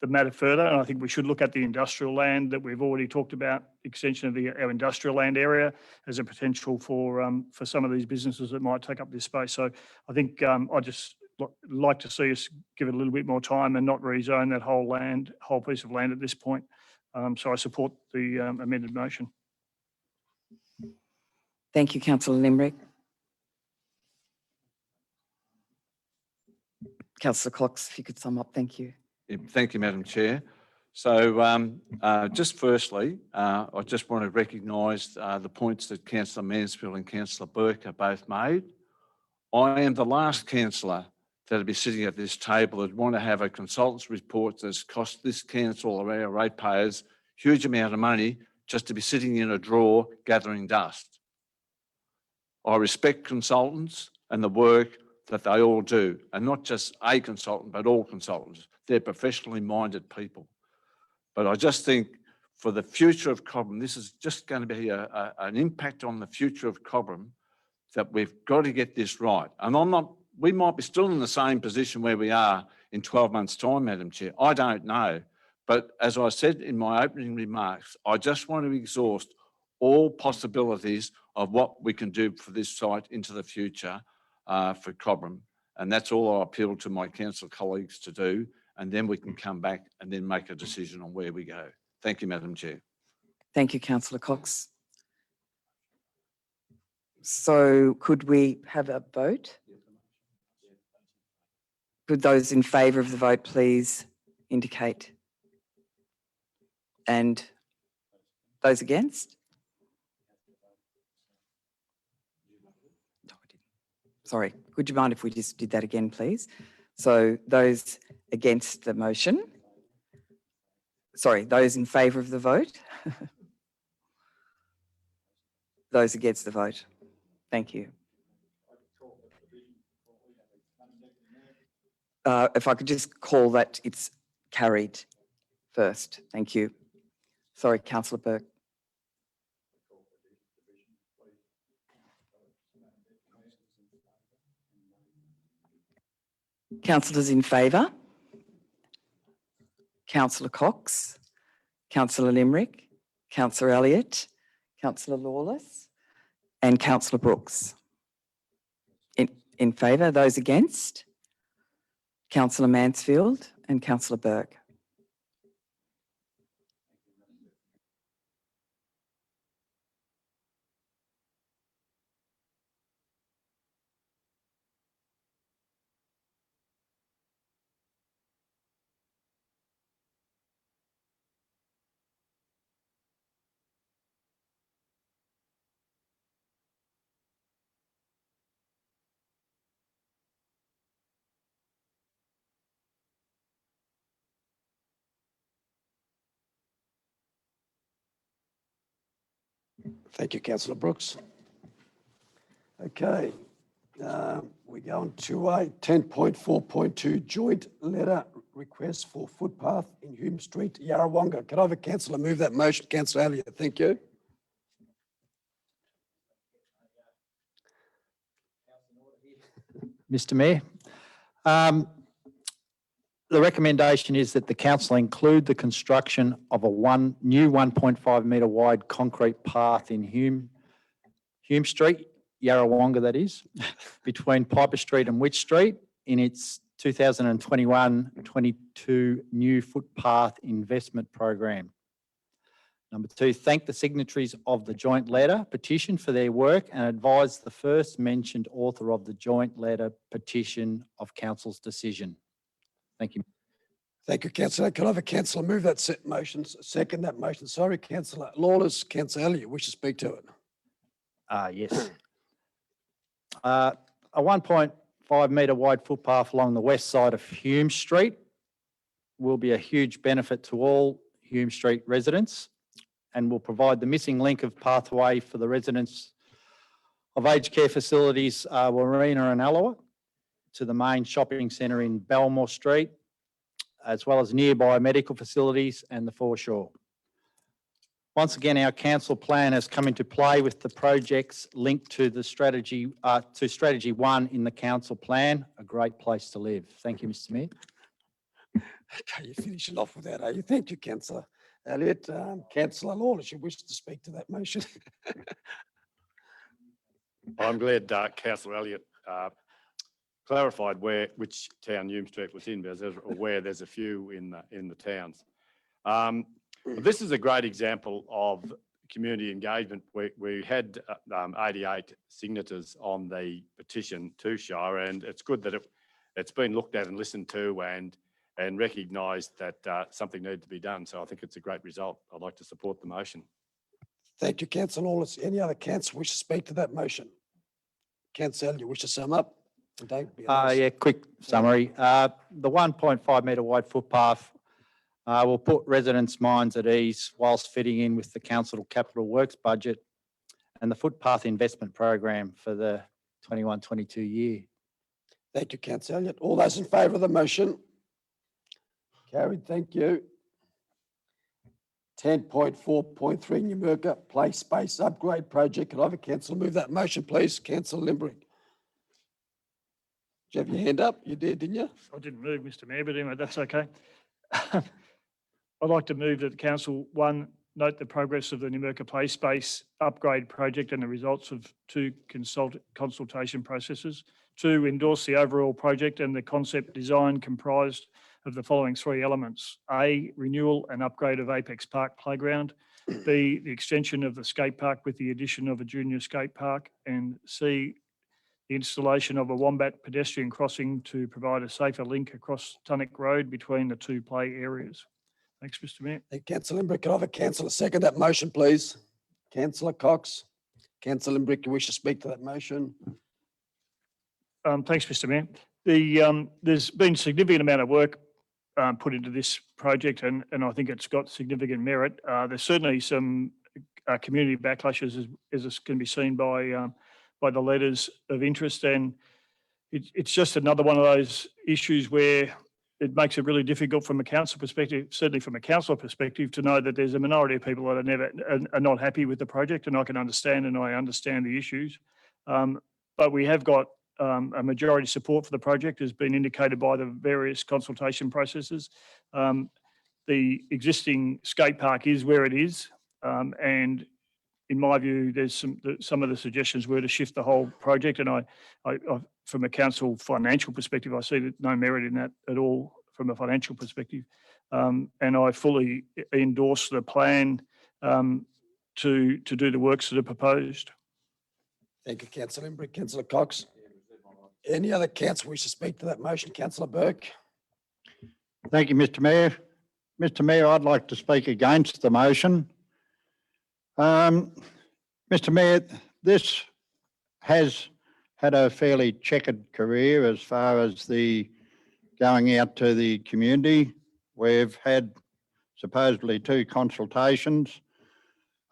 the matter further, and I think we should look at the industrial land that we've already talked about, extension of our industrial land area as a potential for some of these businesses that might take up this space. So I think I just like to see us give it a little bit more time and not rezone that whole piece of land at this point. So I support the amended motion. Thank you, councillor Limbrick. Councillor Cox, if you could sum up, thank you. Yeah, thank you, Madam Chair. So just firstly, I just want to recognise the points that Councillor Mansfield and Councillor Burke have both made. I am the last councillor that will be sitting at this table that want to have a consultant's report that's cost this council or our ratepayers huge amount of money just to be sitting in a drawer gathering dust. I respect consultants and the work that they all do, and not just a consultant, but all consultants. They're professionally minded people. But I just think for the future of Cobram, this is just going to be an impact on the future of Cobram, that we've got to get this right. And we might be still in the same position where we are in 12 months' time, Madam Chair. I don't know. But as I said in my opening remarks, I just want to exhaust all possibilities of what we can do for this site into the future for Cobram. And that's all I appeal to my council colleagues to do. And then we can come back and then make a decision on where we go. Thank you, Madam Chair. Thank you, councillor Cox. So could we have a vote? Could those in favour of the vote please indicate? And those against? No, I didn't. Sorry, would you mind if we just did that again, please? So those against the motion? Sorry, those in favour of the vote? Those against the vote? Thank you. If I could just call that it's carried first. Thank you. Sorry, Councillor Burke. Councillors in favour? Councillor Cox, Councillor Limerick, Councillor Elliott, Councillor Lawless, and Councillor Brooks. In favour, those against? Councillor Mansfield and Councillor Burke. Thank you, Councillor Brooks. Okay, we go on to a 10.4.2 joint letter request for footpath in Hume Street, Yarrawonga. Can I have a councillor move that motion? Councillor Elliott, thank you. Mr Mayor, the recommendation is that the council include the construction of a new 1.5 metre wide concrete path in Hume Street, Yarrawonga that is, between Piper Street and Wych Street in its 2021-22 new footpath investment program. Number 2, thank the signatories of the joint letter petition for their work and advise the first mentioned author of the joint letter petition of council's decision. Thank you. Thank you, councillor. Can I have a councillor move that motion, second that motion? Sorry, councillor Lawless, councillor Elliott, wish to speak to it. Yes. A 1.5 metre wide footpath along the west side of Hume Street will be a huge benefit to all Hume Street residents and will provide the missing link of pathway for the residents of aged care facilities Warina and Alloa to the main shopping centre in Belmore Street, as well as nearby medical facilities and the foreshore. Once again, our council plan has come into play with the projects linked to the strategy 1 in the council plan, a great place to live. Thank you, Mr Mayor. Okay, you're finishing off with that, are you? Thank you, councillor Elliott. Councillor Lawless, you wish to speak to that motion? I'm glad Councillor Elliott clarified which town Hume Street was in, because there's aware there's a few in the towns. This is a great example of community engagement. We had 88 signatures on the petition to Shire, and it's good that it's been looked at and listened to and recognised that something needed to be done. So I think it's a great result. I'd like to support the motion. Thank you, councillor Lawless. Any other councillor wish to speak to that motion? Councillor Elliott, you wish to sum up? Yeah, quick summary. The 1.5 metre wide footpath will put residents' minds at ease whilst fitting in with the council capital works budget and the footpath investment program for the 21-22 year. Thank you, councillor Elliott. All those in favour of the motion? Carried, thank you. 10.4.3 Numurkah Play Space Upgrade Project. Can I have a councillor move that motion, please? Councillor Limerick. Did you have your hand up? You did, didn't you? I didn't move, Mr Mayor, but anyway, that's okay. I'd like to move that the council, 1, note the progress of the Numurkah Play Space upgrade project and the results of 2 consultation processes. 2, endorse the overall project and the concept design comprised of the following 3 elements. A, renewal and upgrade of Apex Park Playground. B, the extension of the skate park with the addition of a junior skate park. And C, the installation of a Wombat pedestrian crossing to provide a safer link across Tunnock Road between the 2 play areas. Thanks, Mr Mayor. Thank you, Councillor Limbrick. Can I have a councillor second that motion, please? Councillor Cox. Councillor Limbrick, you wish to speak to that motion? Thanks, Mr Mayor. There's been significant amount of work put into this project and I think it's got significant merit. There's certainly some community backlashes as can be seen by the letters of interest, and it's just another one of those issues where it makes it really difficult from a council perspective, certainly from a council perspective, to know that there's a minority of people that are not happy with the project, and I can understand and I understand the issues. But we have got a majority support for the project has been indicated by the various consultation processes. The existing skate park is where it is, and in my view, there's some of the suggestions were to shift the whole project, and I from a council financial perspective, I see no merit in that at all from a financial perspective, and I fully endorse the plan to do the works that are proposed. Thank you, Councillor Limbrick. Councillor Cox. Any other councillor wish to speak to that motion? Councillor Burke. Thank you, Mr Mayor. Mr Mayor, I'd like to speak against the motion. Mr Mayor, this has had a fairly checkered career as far as the going out to the community. We've had supposedly 2 consultations.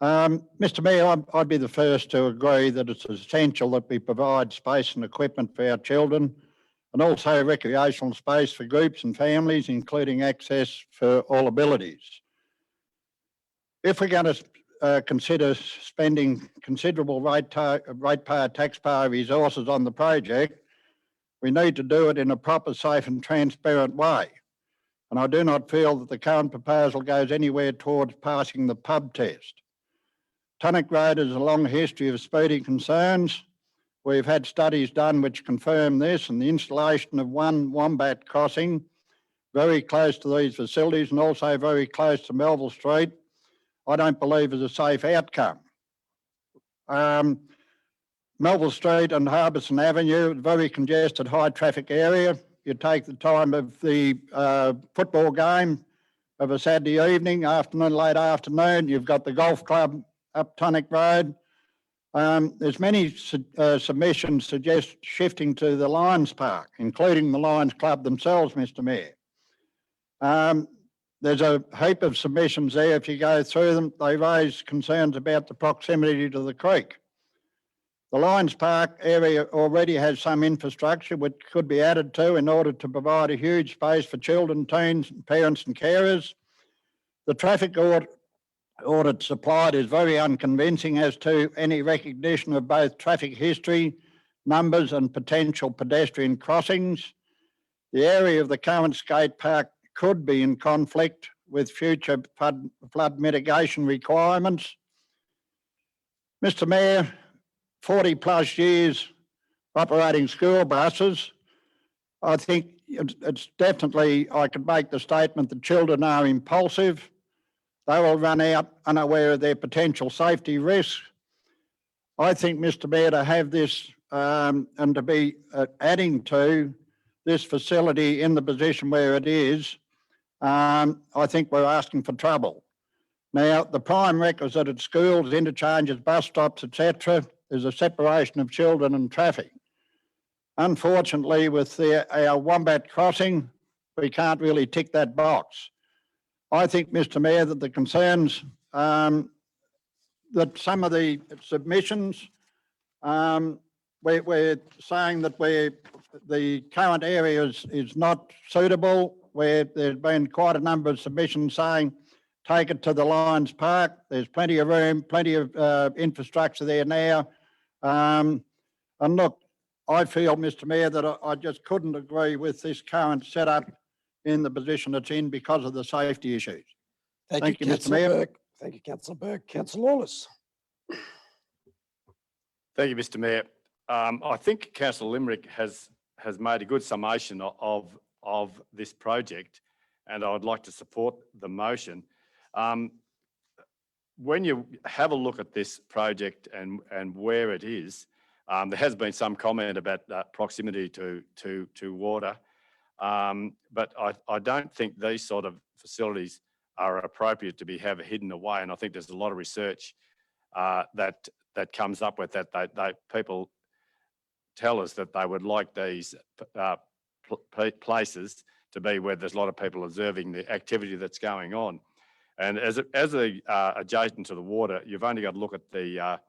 Mr Mayor, I'd be the first to agree that it's essential that we provide space and equipment for our children and also recreational space for groups and families, including access for all abilities. If we're going to consider spending considerable ratepayer taxpayer resources on the project, we need to do it in a proper, safe and transparent way. And I do not feel that the current proposal goes anywhere towards passing the pub test. Tunnock Road has a long history of speeding concerns. We've had studies done which confirm this, and the installation of one Wombat crossing very close to these facilities and also very close to Melville Street, I don't believe is a safe outcome. Melville Street and Harbison Avenue, very congested, high traffic area. You take the time of the football game of a Saturday evening, afternoon, late afternoon, you've got the golf club up Tunnock Road. There's many submissions suggest shifting to the Lions Park, including the Lions Club themselves, Mr Mayor. There's a heap of submissions there. If you go through them, they raise concerns about the proximity to the creek. The Lions Park area already has some infrastructure which could be added to in order to provide a huge space for children, teens, parents and carers. The traffic audit supplied is very unconvincing as to any recognition of both traffic history, numbers and potential pedestrian crossings. The area of the current skate park could be in conflict with future flood mitigation requirements. Mr Mayor, 40 plus years operating school buses, I think it's definitely, I could make the statement that children are impulsive. They will run out unaware of their potential safety risks. I think, Mr Mayor, to have this and to be adding to this facility in the position where it is, I think we're asking for trouble. Now, the prime requisite at schools, interchanges, bus stops, etc., is a separation of children and traffic. Unfortunately, with our Wombat crossing, we can't really tick that box. I think, Mr Mayor, that the concerns that some of the submissions, we're saying that the current area is not suitable, where there's been quite a number of submissions saying take it to the Lions Park. There's plenty of room, plenty of infrastructure there now. And look, I feel, Mr Mayor, that I just couldn't agree with this current setup in the position it's in because of the safety issues. Thank you, Mr Mayor. Burke. Thank you, Councillor Burke. Councillor Lawless. Thank you, Mr Mayor. I think Councillor Limerick has made a good summation of this project, and I would like to support the motion. When you have a look at this project and where it is, there has been some comment about proximity to water, but I don't think these sort of facilities are appropriate to be have hidden away. And I think there's a lot of research that comes up with that. People tell us that they would like these places to be where there's a lot of people observing the activity that's going on. And as adjacent to the water, you've only got to look at the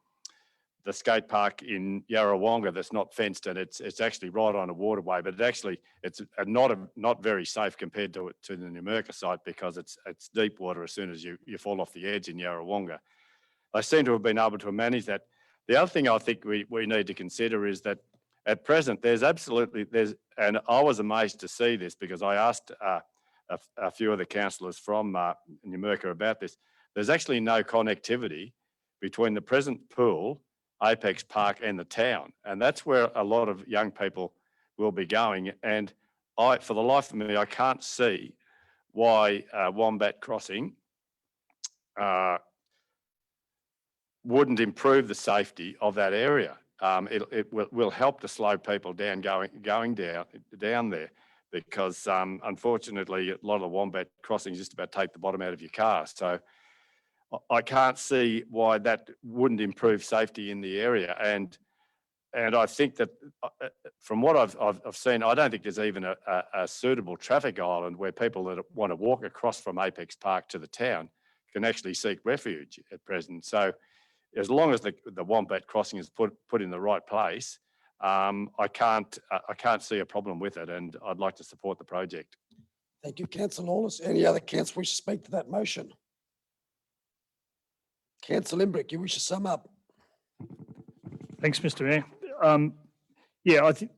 skate park in Yarrawonga that's not fenced, and it's actually right on a waterway, but it's not very safe compared to the Numurkah site because it's deep water as soon as you fall off the edge in Yarrawonga. They seem to have been able to manage that. The other thing I think we need to consider is that at present and I was amazed to see this because I asked a few of the councillors from Numurkah about this. There's actually no connectivity between the present pool, Apex Park and the town. And that's where a lot of young people will be going. And for the life of me, I can't see why Wombat Crossing wouldn't improve the safety of that area. It will help to slow people down going down there because unfortunately a lot of the Wombat crossings just about take the bottom out of your car. So I can't see why that wouldn't improve safety in the area. And I think that from what I've seen, I don't think there's even a suitable traffic island where people that want to walk across from Apex Park to the town can actually seek refuge at present. So as long as the Wombat crossing is put in the right place, I can't see a problem with it, and I'd like to support the project. Thank you, Councillor Lawless. Any other councillor wish to speak to that motion? Councillor Limbrick, you wish to sum up? Thanks, Mr. Mayor. Yeah, I think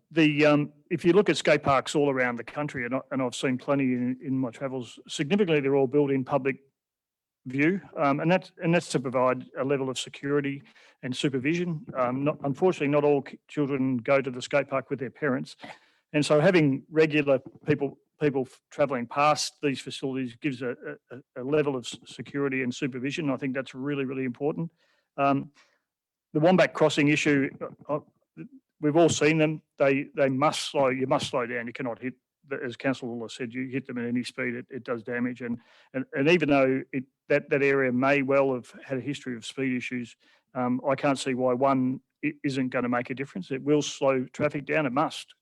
if you look at skate parks all around the country, and I've seen plenty in my travels, significantly they're all built in public view, and that's to provide a level of security and supervision. Unfortunately, not all children go to the skate park with their parents, and so having regular people travelling past these facilities gives a level of security and supervision. I think that's really, really important. The Wombat crossing issue, we've all seen them. You must slow down. You cannot hit, as Councillor Lawler said, you hit them at any speed, it does damage. And even though that area may well have had a history of speed issues, I can't see why one isn't going to make a difference. It will slow traffic down. It must.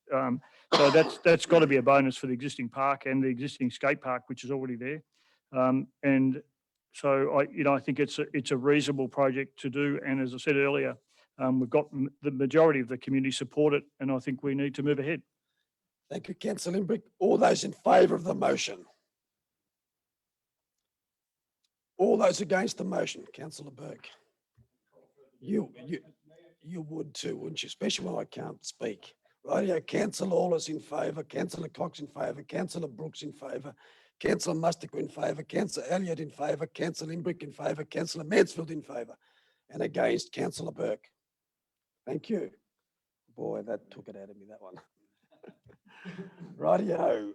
So that's got to be a bonus for the existing park and the existing skate park, which is already there. And so I think it's a reasonable project to do. And as I said earlier, we've got the majority of the community support it, and I think we need to move ahead. Thank you, Councillor Limbrick. All those in favour of the motion? All those against the motion? Councillor Burke. You would too, wouldn't you? Especially when I can't speak. Rightio, Councillor Lawless in favour, Councillor Cox in favour, Councillor Brooks in favour, Councillor Mustico in favour, Councillor Elliott in favour, Councillor Limbrick in favour, Councillor Mansfield in favour, and against Councillor Burke. Thank you. Boy, that took it out of me, that one. Rightio,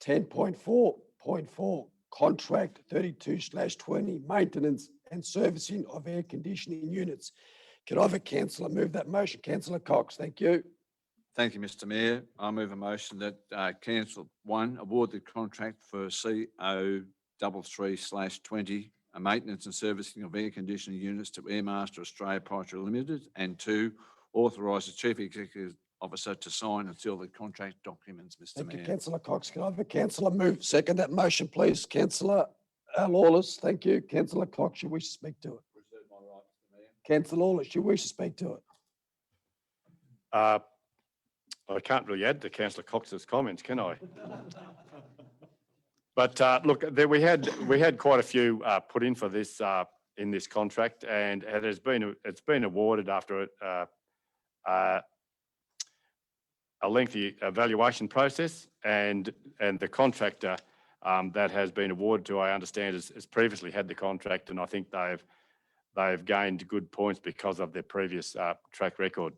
10.4.4, contract 32/20, maintenance and servicing of air conditioning units. Could I have a councillor move that motion? Councillor Cox, thank you. Thank you, Mr. Mayor. I move a motion that Council 1 award the contract for CO33/20, a maintenance and servicing of air conditioning units to Airmaster Australia Pty Limited, and 2, authorise the Chief Executive Officer to sign and seal the contract documents, Mr. Thank you, Mayor. Councillor Cox. Can I have a councillor move, second that motion, please? Councillor Lawless, thank you. Councillor Cox, you wish to speak to it? Reserve my right, Mr. Mayor. Councillor Lawless, you wish to speak to it? I can't really add to Councillor Cox's comments, can I? But look, we had quite a few put in for this in this contract, and it's been awarded after a lengthy evaluation process, and the contractor that has been awarded to, I understand, has previously had the contract, and I think they've gained good points because of their previous track record.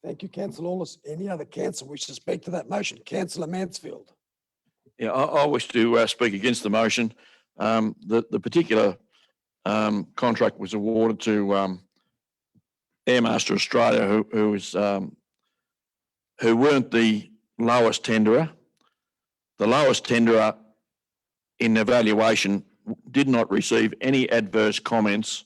Thank you, Councillor Lawless. Any other councillor wish to speak to that motion? Councillor Mansfield. Yeah, I wish to speak against the motion. The particular contract was awarded to Airmaster Australia, who weren't the lowest tenderer. The lowest tenderer in evaluation did not receive any adverse comments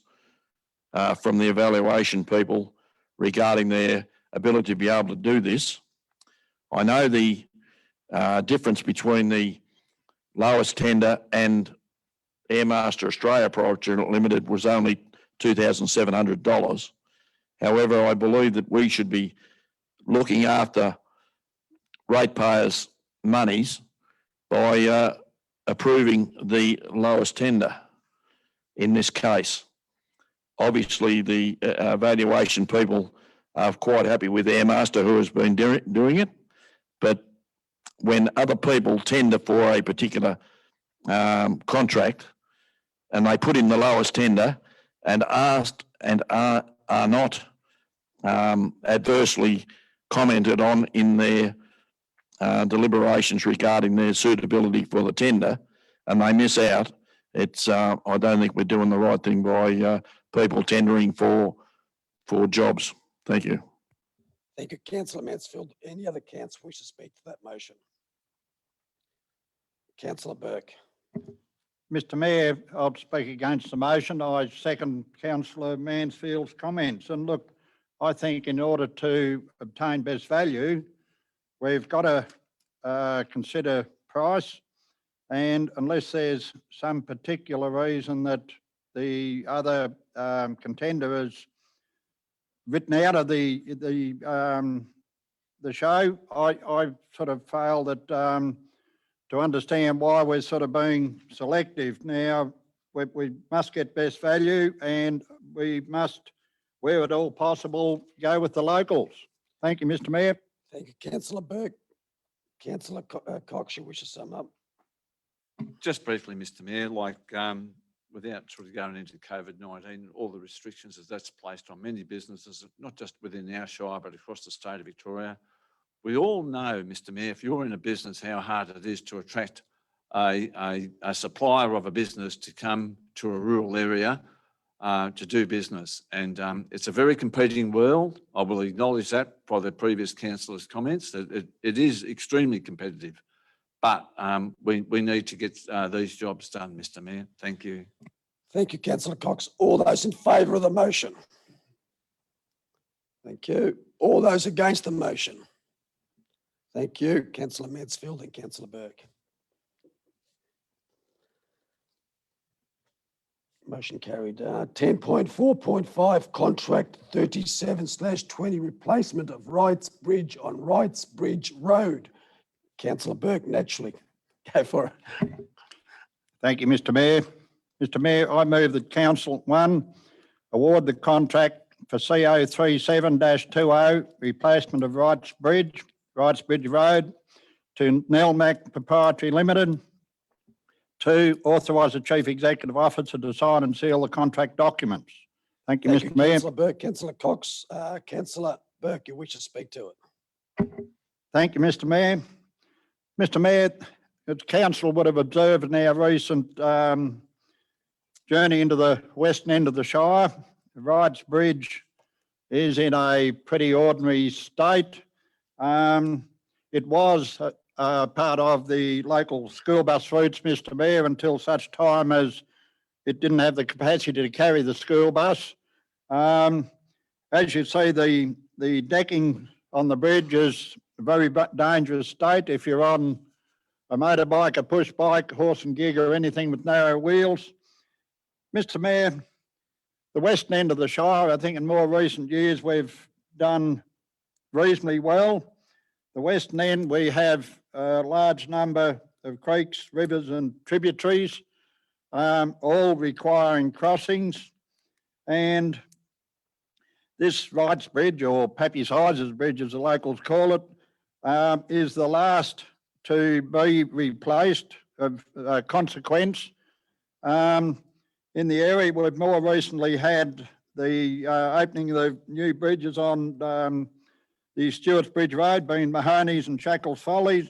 from the evaluation people regarding their ability to be able to do this. I know the difference between the lowest tender and Airmaster Australia Private Limited was only $2,700. However, I believe that we should be looking after ratepayers' monies by approving the lowest tender in this case. Obviously, the evaluation people are quite happy with Airmaster, who has been doing it, but when other people tender for a particular contract and they put in the lowest tender and asked and are not adversely commented on in their deliberations regarding their suitability for the tender, and they miss out, it's I don't think we're doing the right thing by people tendering for jobs. Thank you. Thank you, councillor Mansfield. Any other councillor wish to speak to that motion? Councillor Burke. Mr Mayor, I'll speak against the motion. I second councillor Mansfield's comments. And look, I think in order to obtain best value, we've got to consider price. And unless there's some particular reason that the other contender is written out of the show, I sort of fail that to understand why we're sort of being selective. Now, we must get best value, and we must, where at all possible, go with the locals. Thank you, Mr Mayor. Thank you, councillor Burke. Councillor Cox, you wish to sum up? Just briefly, Mr Mayor, like without sort of going into COVID-19, all the restrictions that's placed on many businesses, not just within our shire, but across the state of Victoria. We all know, Mr Mayor, if you're in a business, how hard it is to attract a supplier of a business to come to a rural area to do business. And it's a very competing world. I will acknowledge that by the previous councillor's comments, that it is extremely competitive. But we need to get these jobs done, Mr Mayor. Thank you. Thank you, councillor Cox. All those in favour of the motion? Thank you. All those against the motion? Thank you, councillor Mansfield and councillor Burke. Motion carried. 10.4.5 contract 37/20 replacement of Wrights Bridge on Wrights Bridge Road. Councillor Burke, naturally. Go for it. Thank you, Mr Mayor. Mr Mayor, I move that Council 1 award the contract for CO 37-20 replacement of Wrights Bridge Road to Nelmac Proprietary Limited. 2, authorise the Chief Executive Officer to sign and seal the contract documents. Thank you, Mr Mayor. Councillor Burke. Councillor Cox. Councillor Burke, you wish to speak to it? Thank you, Mr Mayor. Mr Mayor, the council would have observed in our recent journey into the western end of the Shire, the Wrights Bridge is in a pretty ordinary state. It was part of the local school bus routes, Mr Mayor, until such time as it didn't have the capacity to carry the school bus. As you see, the decking on the bridge is a very dangerous state if you're on a motorbike, a push bike, horse and gig, or anything with narrow wheels. Mr Mayor, the western end of the Shire, I think in more recent years we've done reasonably well. The western end, we have a large number of creeks, rivers and tributaries, all requiring crossings. And this Wrights Bridge, or Pappy Sizes Bridge as the locals call it, is the last to be replaced of consequence. In the area, we've more recently had the opening of the new bridges on the Stewart's Bridge Road, being Mahoney's and Shackles Follies.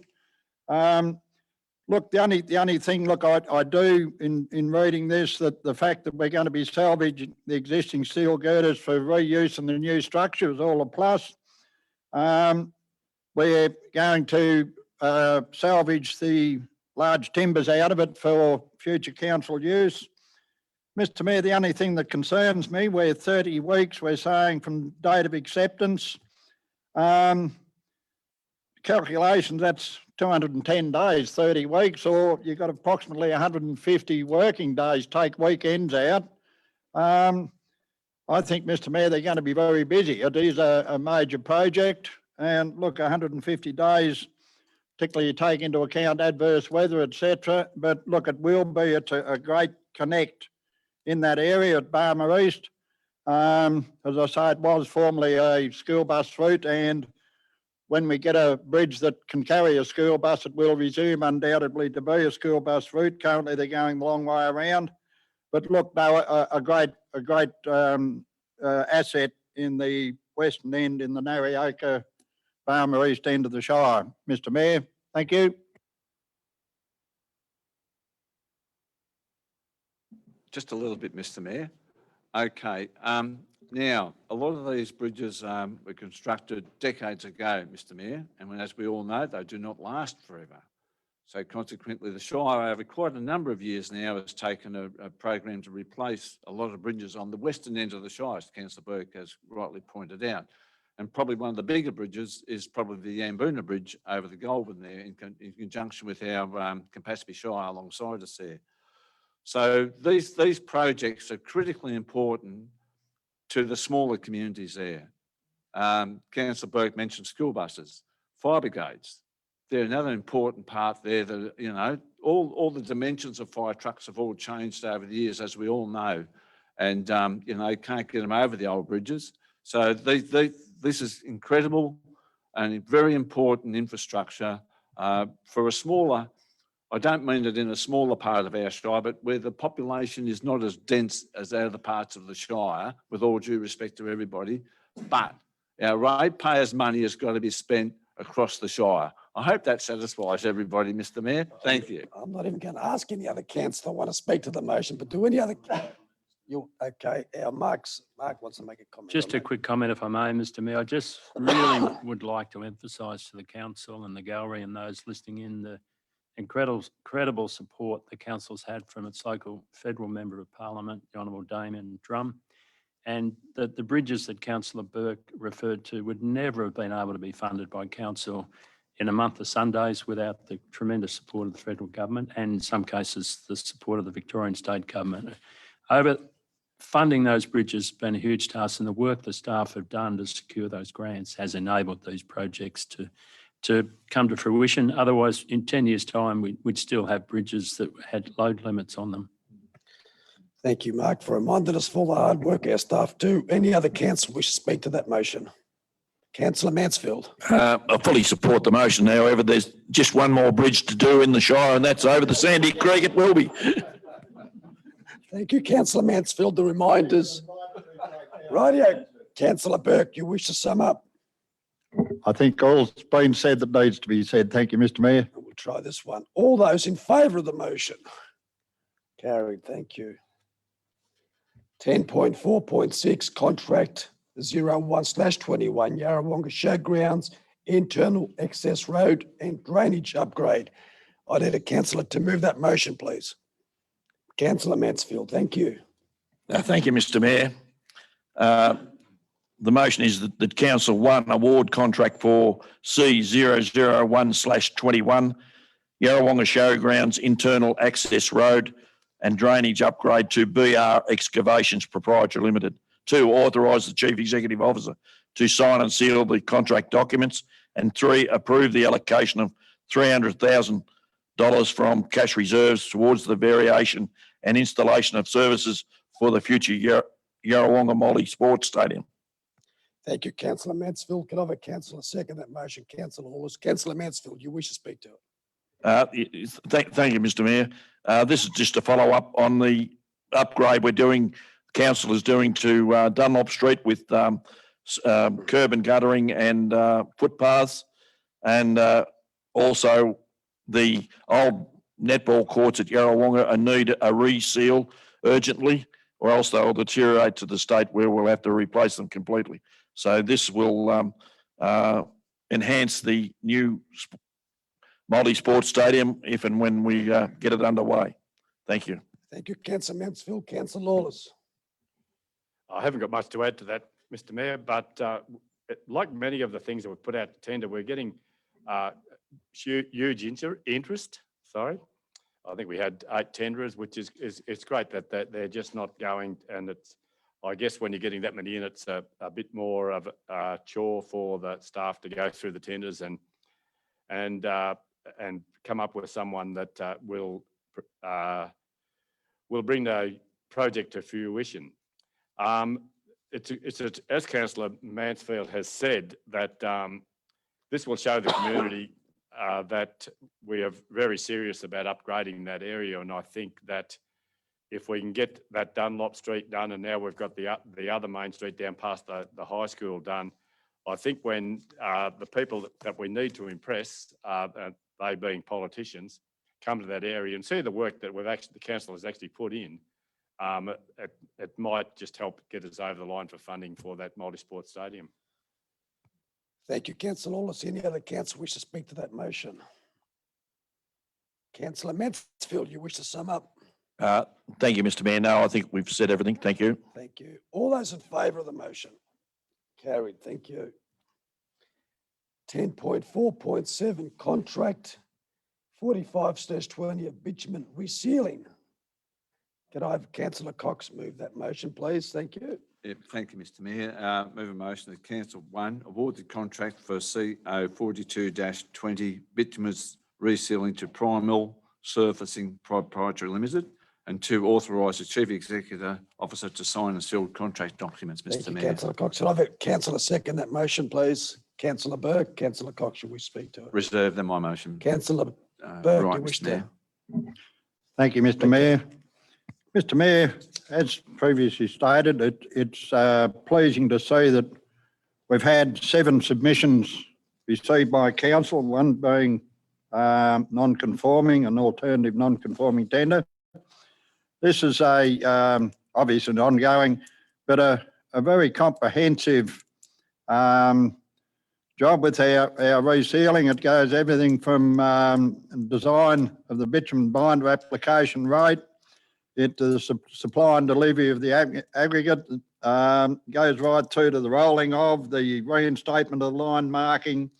Look, the only thing, look, I do in reading this, that the fact that we're going to be salvaging the existing steel girders for reuse in the new structure is all a plus. We're going to salvage the large timbers out of it for future council use. Mr Mayor, the only thing that concerns me, we're 30 weeks, we're saying from date of acceptance. Calculations, that's 210 days, 30 weeks, or you've got approximately 150 working days, take weekends out. I think, Mr Mayor, they're going to be very busy. It is a major project, and look, 150 days, particularly you take into account adverse weather, etc. But look, it will be, it's a great connect in that area at Barmer East. As I say, it was formerly a school bus route, and when we get a bridge that can carry a school bus, it will resume undoubtedly to be a school bus route. Currently, they're going the long way around. But look, no, a great asset in the western end, in the Narryoka, Barmer East end of the Shire. Mr Mayor, thank you. Just a little bit, Mr Mayor. Okay, now, a lot of these bridges were constructed decades ago, Mr Mayor, and as we all know, they do not last forever. So consequently, the Shire over quite a number of years now has taken a program to replace a lot of bridges on the western end of the Shire, as Councillor Burke has rightly pointed out. And probably one of the bigger bridges is probably the Yamboona Bridge over the Goulburn there in conjunction with our Campaspe Shire alongside us there. So these projects are critically important to the smaller communities there. Councillor Burke mentioned school buses, fire brigades. They're another important part there that, you know, all the dimensions of fire trucks have all changed over the years, as we all know. And, you know, can't get them over the old bridges. So this is incredible and very important infrastructure for a smaller, I don't mean it in a smaller part of our Shire, but where the population is not as dense as other parts of the Shire, with all due respect to everybody, but our ratepayers' money has got to be spent across the Shire. I hope that satisfies everybody, Mr Mayor. Thank you. I'm not even going to ask any other councillor want to speak to the motion, but do any other, okay, Mark wants to make a comment. Just on a that. quick comment, if I may, Mr Mayor. I just really would like to emphasise to the council and the gallery and those listening in the incredible support the council's had from its local federal member of parliament, the Honourable Damien Drum, and that the bridges that Councillor Burke referred to would never have been able to be funded by council in a month of Sundays without the tremendous support of the federal government and in some cases the support of the Victorian state government. Funding those bridges has been a huge task, and the work the staff have done to secure those grants has enabled these projects to come to fruition. Otherwise, in 10 years' time, we'd still have bridges that had load limits on them. Thank you, Mark, for reminding us of all the hard work our staff do. Any other councillor wish to speak to that motion? Councillor Mansfield. I fully support the motion. However, there's just one more bridge to do in the Shire, and that's over the Sandy Creek at Wilby. Thank you, Councillor Mansfield. The reminders. Rightio. Councillor Burke, you wish to sum up? I think all's been said that needs to be said. Thank you, Mr Mayor. We'll try this one. All those in favour of the motion? Carried, thank you. 10.4.6, contract 01/21, Yarrawonga Showgrounds, internal access road and drainage upgrade. I need a councillor to move that motion, please. Councillor Mansfield, thank you. Thank you, Mr Mayor. The motion is that Council 1 award contract for C001/21, Yarrawonga Showgrounds internal access road and drainage upgrade to BR Excavations Proprietary Limited. 2, authorise the Chief Executive Officer to sign and seal the contract documents. And 3, approve the allocation of $300,000 from cash reserves towards the variation and installation of services for the future Yarrawonga Multi-Sports Stadium. Thank you, Councillor Mansfield. Can I have a councillor second that motion? Councillor Hawes. Councillor Mansfield, you wish to speak to it? Thank you, Mr Mayor. This is just a follow up on the upgrade we're doing, council is doing to Dunlop Street with curb and guttering and footpaths, and also the old netball courts at Yarrawonga need a reseal urgently, or else they'll deteriorate to the state where we'll have to replace them completely. So this will enhance the new multi-sport stadium if and when we get it underway. Thank you. Thank you, councillor Mansfield. Councillor Lawless. I haven't got much to add to that, Mr. Mayor, but like many of the things that were put out to tender, we're getting huge interest. Sorry, I think we had 8 tenderers, which is it's great that they're just not going. And it's, I guess, when you're getting that many in, it's a bit more of a chore for the staff to go through the tenders and come up with someone that will bring the project to fruition. It's as Councillor Mansfield has said, that this will show the community that we are very serious about upgrading that area. And I think that if we can get that Dunlop Street done, and now we've got the other main street down past the high school done, I think when the people that we need to impress, they being politicians, come to that area and see the work that the council has actually put in, it might just help get us over the line for funding for that multi-sport stadium. Thank you, councillor Lawless. Any other councillor wish to speak to that motion? Councillor Mansfield, you wish to sum up? Thank you, Mr. Mayor. No, I think we've said everything. Thank you. Thank you. All those in favour of the motion? Carried. Thank you. 10.4.7 contract 45/20 of bitumen resealing. Could I have Councillor Cox move that motion, please? Thank you. Yep, thank you, Mr. Mayor. Move a motion that Council 1 award the contract for CO 42-20 bituminous resealing to Prime Mill Surfacing Proprietary Limited, and 2, authorise the Chief Executive Officer to sign and seal contract documents, Thank Mr. you, Mayor. Councillor Cox. Could I have a councillor second that motion, please? Councillor Burke. Councillor Cox, should we speak to it? Reserve them my motion. Councillor Burke, Right, you wish Mr. to? Mayor. Thank you, Mr. Mayor. Mr. Mayor, as previously stated, it's pleasing to see that we've had 7 submissions received by council, one being non-conforming, an alternative non-conforming tender. This is obviously an ongoing, but a very comprehensive job with our resealing. It goes everything from design of the bitumen binder application rate, into the supply and delivery of the aggregate, goes right through to the rolling of the reinstatement of the line marking,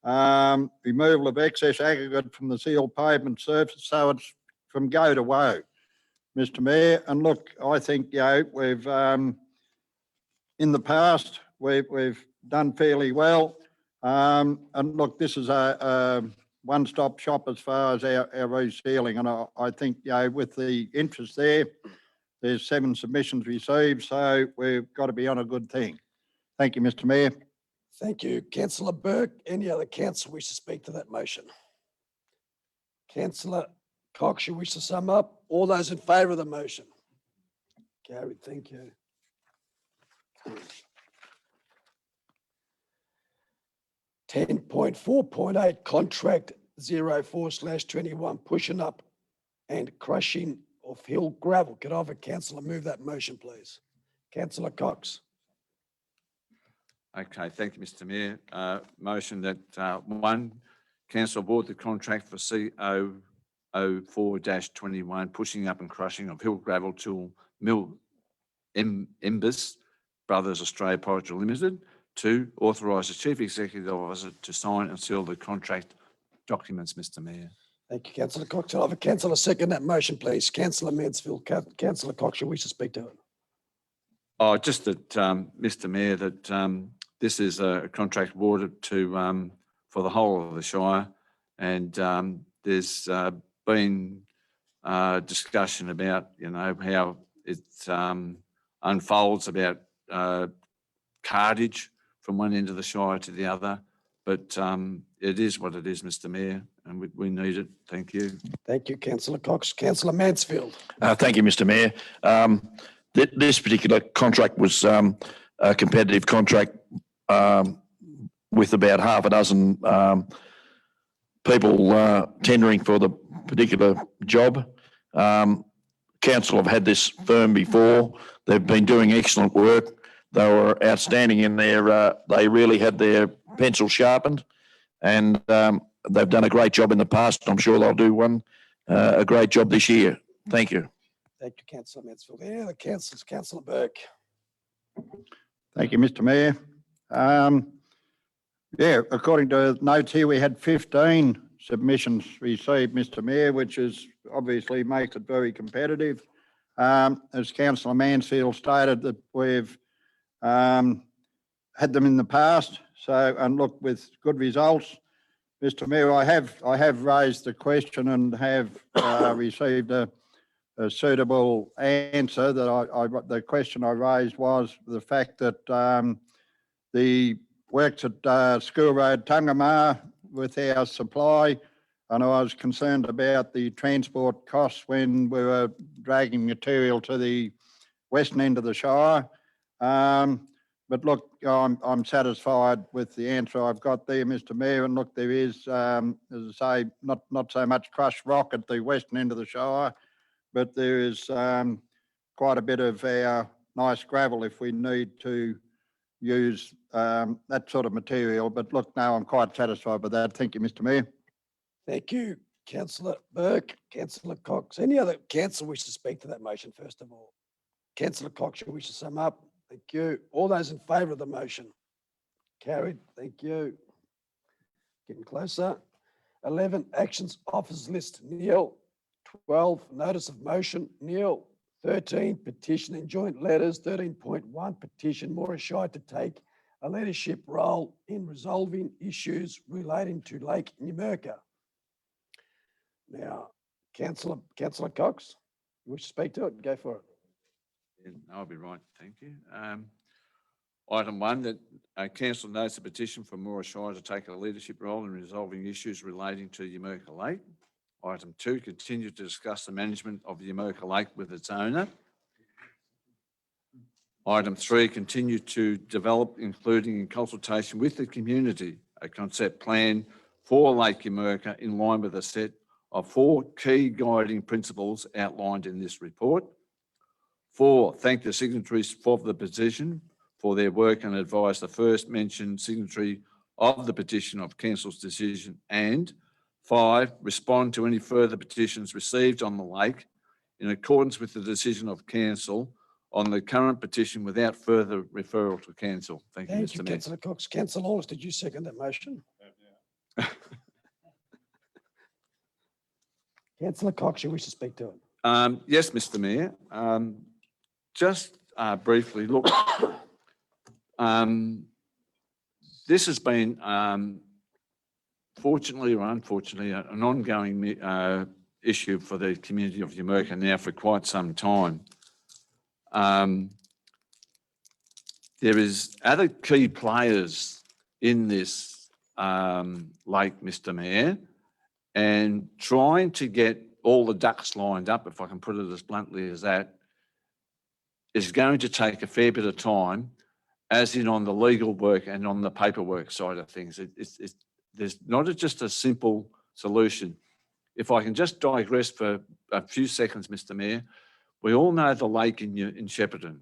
removal of excess aggregate from the sealed pavement surface. So it's from go to woe, Mr. Mayor. And look, I think, we've, in the past, we've done fairly well. And look, this is a one-stop shop as far as our resealing. And I think, with the interest there's 7 submissions received, so we've got to be on a good thing. Thank you, Mr. Mayor. Thank you. Councillor Burke. Any other councillor wish to speak to that motion? Councillor Cox, you wish to sum up? All those in favour of the motion? Carried. Thank you. 10.4.8 contract 04/21 pushing up and crushing of hill gravel. Could I have a councillor move that motion, please? Councillor Cox. Okay, thank you, Mr. Mayor. Motion that 1, council award the contract for CO 04-21 pushing up and crushing of hill gravel to Mill Imbus Brothers Australia Proprietary Limited. 2, authorise the Chief Executive Officer to sign and seal the contract documents, Mr. Mayor. Thank you, councillor Cox. Could I have a councillor second that motion, please? Councillor Mansfield. Councillor Cox, you wish to speak to it? Oh, just that, Mr. Mayor, that this is a contract awarded to for the whole of the Shire, and there's been discussion about how it unfolds about cartage from one end of the Shire to the other, but it is what it is, Mr. Mayor, and we need it. Thank you. Thank you, councillor Cox. Councillor Mansfield. Thank you, Mr. Mayor. This particular contract was a competitive contract with about half a dozen people tendering for the particular job. Council have had this firm before. They've been doing excellent work. They were outstanding in their, they really had their pencil sharpened, and they've done a great job in the past. I'm sure they'll do a great job this year. Thank you. Thank you, councillor Mansfield. Any other councillors? Councillor Burke. Thank you, Mr Mayor. Yeah, according to notes here, we had 15 submissions received, Mr Mayor, which is obviously makes it very competitive. As councillor Mansfield stated, that we've had them in the past, so, and look, with good results. Mr Mayor, I have raised the question and have received a suitable answer. That the question I raised was the fact that the works at School Road Tungamar with our supply, and I was concerned about the transport costs when we were dragging material to the western end of the Shire. But look, I'm satisfied with the answer I've got there, Mr Mayor. And look, there is, as I say, not so much crushed rock at the western end of the Shire, but there is quite a bit of our nice gravel if we need to use that sort of material. But look, no, I'm quite satisfied with that. Thank you, Mr Mayor. Thank you, councillor Burke. Councillor Cox. Any other councillor wish to speak to that motion, first of all? Councillor Cox, you wish to sum up? Thank you. All those in favour of the motion? Carried. Thank you. Getting closer. 11, actions officers list, nil. 12, notice of motion, nil. 13, petition and joint letters. 13.1, petition Moira Shire to take a leadership role in resolving issues relating to Lake Numurkah. Now, Councillor Cox, you wish to speak to it? Go for it. Yeah, I'll be right, thank you. Item 1, that council notes the petition for Moira Shire to take a leadership role in resolving issues relating to Numurkah Lake. Item 2, continue to discuss the management of Numurkah Lake with its owner. Item 3, continue to develop, including in consultation with the community, a concept plan for Lake Numurkah in line with a set of 4 key guiding principles outlined in this report. 4, thank the signatories for the petition for their work and advise the first mentioned signatory of the petition of council's decision. And 5, respond to any further petitions received on the lake in accordance with the decision of council on the current petition without further referral to council. Thank you, Thank you, Mr Mayor. councillor Cox. Councillor Lawless, did you second that motion? Councillor Cox, you wish to speak to it? Yes, Mr Mayor. Just briefly, look, this has been, fortunately or unfortunately, an ongoing issue for the community of Numurkah now for quite some time. There is other key players in this lake, Mr Mayor, and trying to get all the ducks lined up, if I can put it as bluntly as that, is going to take a fair bit of time, as in on the legal work and on the paperwork side of things. There's not just a simple solution. If I can just digress for a few seconds, Mr Mayor, we all know the lake in Shepparton.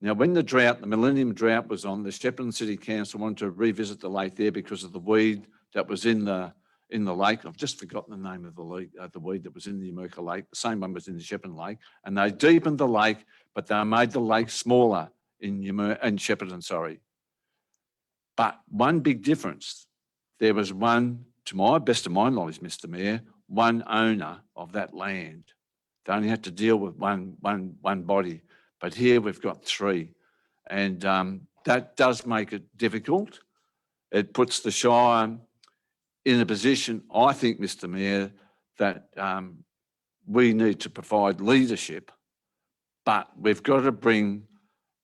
Now, when the drought, the Millennium Drought was on, the Shepparton City Council wanted to revisit the lake there because of the weed that was in the lake. I've just forgotten the name of the weed that was in the Numurkah Lake. The same one was in the Shepparton Lake, and they deepened the lake, but they made the lake smaller in Shepparton, sorry. But one big difference, there was one, to my best of my knowledge, Mr Mayor, one owner of that land. They only had to deal with one body, but here we've got 3. And that does make it difficult. It puts the Shire in a position, I think, Mr Mayor, that we need to provide leadership, but we've got to bring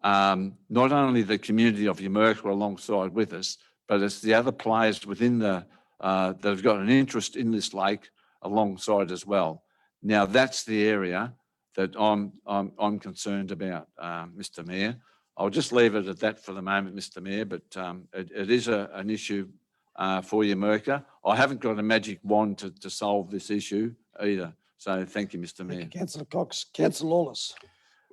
not only the community of Numurkah alongside with us, but it's the other players within that have got an interest in this lake alongside as well. Now, that's the area that I'm concerned about, Mr Mayor. I'll just leave it at that for the moment, Mr Mayor, but it is an issue for Numurkah. I haven't got a magic wand to solve this issue either. So thank you, Mr Mayor. Councillor Cox. Councillor Lawless.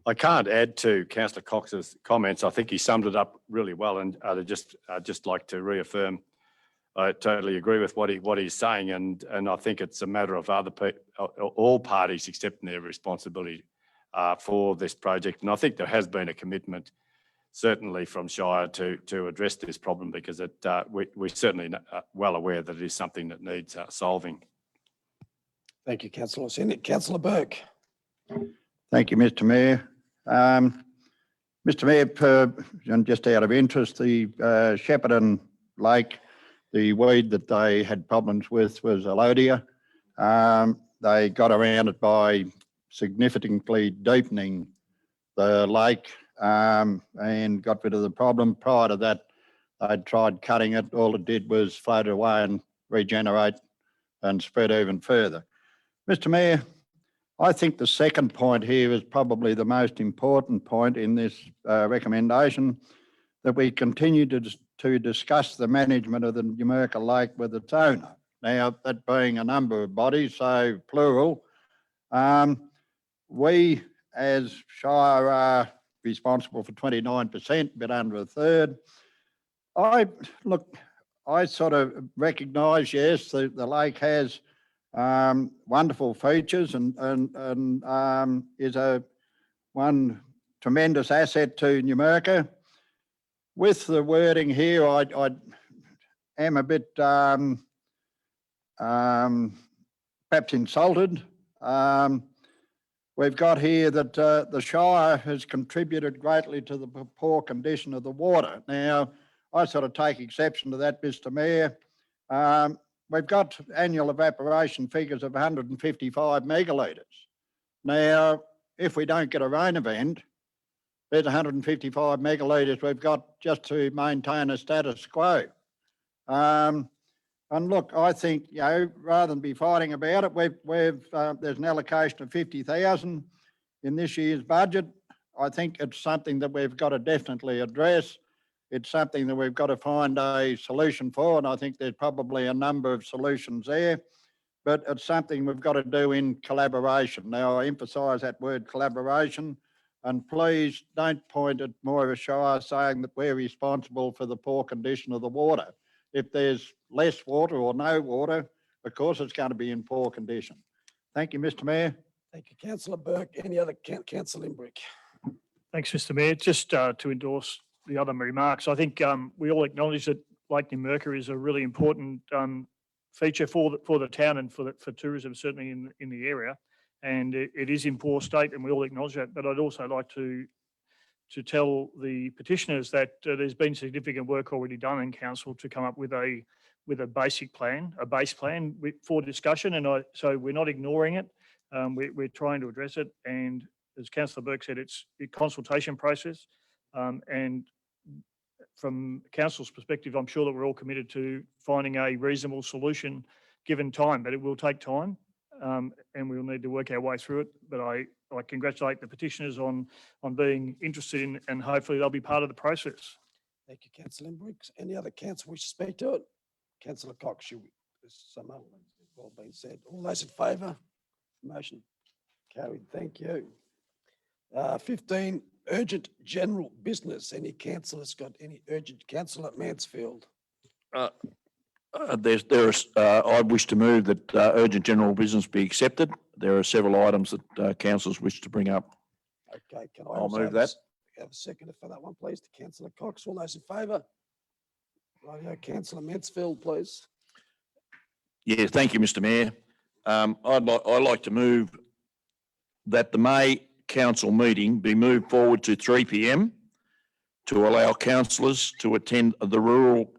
I can't add to Councillor Cox's comments. I think he summed it up really well, and I'd just like to reaffirm I totally agree with what he's saying, and I think it's a matter of all parties accepting their responsibility for this project. And I think there has been a commitment, certainly from Shire, to address this problem, because we're certainly well aware that it is something that needs solving. Thank you, councillor Senate. Councillor Burke. Thank you, Mr Mayor. Mr Mayor, and just out of interest, the Shepparton Lake, the weed that they had problems with was Alodia. They got around it by significantly deepening the lake and got rid of the problem. Prior to that, they'd tried cutting it. All it did was float away and regenerate and spread even further. Mr Mayor, I think the second point here is probably the most important point in this recommendation, that we continue to discuss the management of the Numurkah Lake with its owner. Now, that being a number of bodies, so plural, we as Shire are responsible for 29%, a bit under a third. I sort of recognise, yes, the lake has wonderful features and is one tremendous asset to Numurkah. With the wording here, I am a bit perhaps insulted. We've got here that the Shire has contributed greatly to the poor condition of the water. Now, I sort of take exception to that, Mr Mayor. We've got annual evaporation figures of 155 megalitres. Now, if we don't get a rain event, there's 155 megalitres we've got just to maintain a status quo. And look, I think, you know, rather than be fighting about it, there's an allocation of 50,000 in this year's budget. I think it's something that we've got to definitely address. It's something that we've got to find a solution for, and I think there's probably a number of solutions there, but it's something we've got to do in collaboration. Now, I emphasise that word collaboration, and please don't point at Moira Shire saying that we're responsible for the poor condition of the water. If there's less water or no water, of course it's going to be in poor condition. Thank you, Mr Mayor. Thank you, councillor Burke. Any other councillor Imbrick? Thanks, Mr Mayor. Just to endorse the other remarks, I think we all acknowledge that Lake Numurkah is a really important feature for the town and for tourism, certainly in the area. And it is in poor state, and we all acknowledge that. But I'd also like to tell the petitioners that there's been significant work already done in council to come up with a basic plan, a base plan for discussion. And so we're not ignoring it. We're trying to address it. And as Councillor Burke said, it's a consultation process. And from council's perspective, I'm sure that we're all committed to finding a reasonable solution given time, but it will take time. And we'll need to work our way through it. But I congratulate the petitioners on being interested in, and hopefully they'll be part of the process. Thank you, councillor Imbrick. Any other council wish to speak to it? Councillor Cox, some other well been said. All those in favour? Motion carried. Thank you. 15, urgent general business. Any councillors got any urgent? Councillor Mansfield. I wish to move that urgent general business be accepted. There are several items that councillors wish to bring up. Okay, can I I'll also move that. have a second for that one, please, to councillor Cox? All those in favour? Rightio, councillor Mansfield, please. Yeah, thank you, Mr Mayor. I'd like to move that the May council meeting be moved forward to 3 p.m. to allow councillors to attend the Rural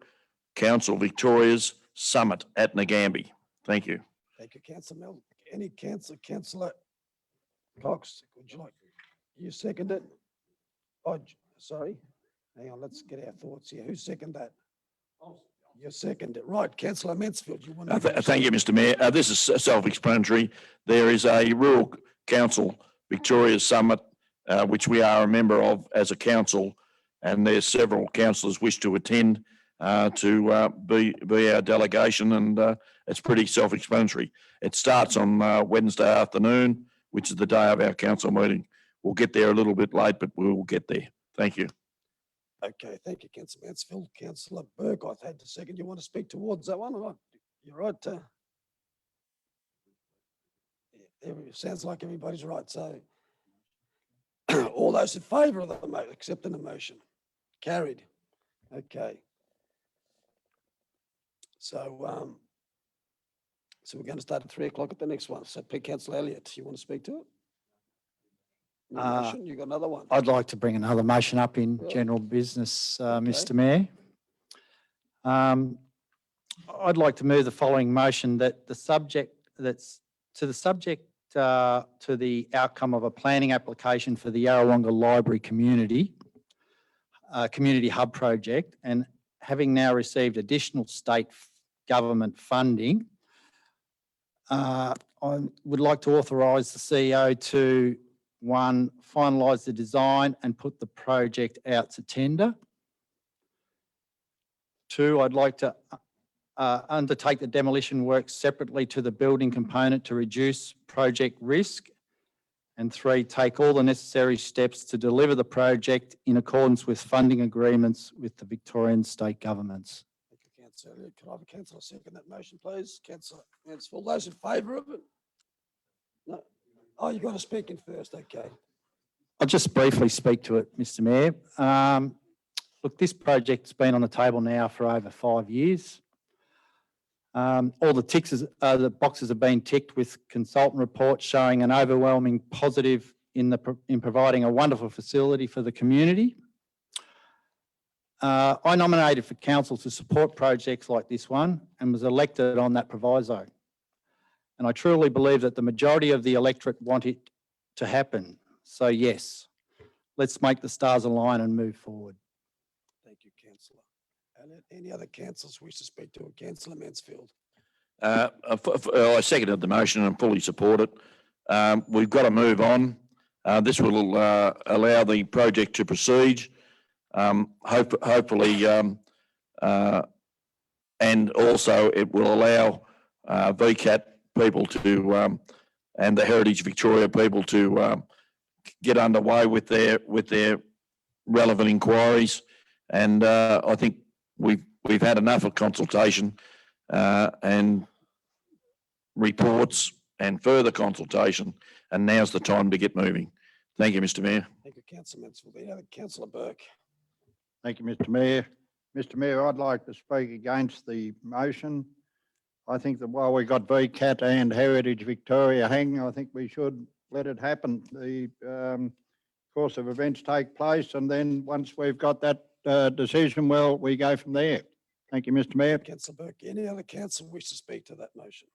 Council Victoria's Summit at Nagambie. Thank you. Thank you, councillor Mel. Any councillor Cox, would you like, you second it? Oh, sorry. Hang on, let's get our thoughts here. Who seconded that? You seconded it. Right, councillor Mansfield, you want to? Thank you, Mr Mayor. This is self-explanatory. There is a Rural Council Victoria's Summit, which we are a member of as a council, and there's several councillors wish to attend to be our delegation, and it's pretty self-explanatory. It starts on Wednesday afternoon, which is the day of our council meeting. We'll get there a little bit late, but we will get there. Thank you. Okay, thank you, councillor Mansfield. Councillor Burke, I've had the second. You want to speak towards that one or not? You're right. Sounds like everybody's right. So all those in favour of the motion, accepting the motion? Carried. Okay. So, so we're going to start at 3 o'clock at the next one. So, Councillor Elliott, you want to speak to it? No motion? You got another one? I'd like to bring another motion up in Right. general business, Okay. Mr Mayor. I'd like to move the following motion that the subject to the outcome of a planning application for the Yarrawonga Library Community Hub project, and having now received additional state government funding, I would like to authorise the CEO to, one, finalise the design and put the project out to tender. Two, I'd like to undertake the demolition work separately to the building component to reduce project risk. And three, take all the necessary steps to deliver the project in accordance with funding agreements with the Victorian state governments. Thank you, councillor Elliott. Can I have a councillor second that motion, please? Councillor Mansfield, those in favour of it? No. Oh, you've got to speak in first. Okay. I'll just briefly speak to it, Mr Mayor. Look, this project's been on the table now for over 5 years. All the boxes have been ticked with consultant reports showing an overwhelming positive in providing a wonderful facility for the community. I nominated for council to support projects like this one and was elected on that proviso. And I truly believe that the majority of the electorate want it to happen. So yes, let's make the stars align and move forward. Thank you, councillor Elliott. Any other councillors wish to speak to it? Councillor Mansfield. I seconded the motion and fully support it. We've got to move on. This will allow the project to proceed. Hopefully, and also it will allow VCAT people to and the Heritage Victoria people to get underway with their relevant inquiries. And I think we've had enough of consultation and reports and further consultation, and now's the time to get moving. Thank you, Mr Mayor. Thank you, councillor Mansfield. Any other? Councillor Burke. Thank you, Mr Mayor. Mr Mayor, I'd like to speak against the motion. I think that while we got VCAT and Heritage Victoria hanging, I think we should let it happen. The course of events take place, and then once we've got that decision, well, we go from there. Thank you, Mr Mayor. Councillor Burke. Any other councillor wish to speak to that motion?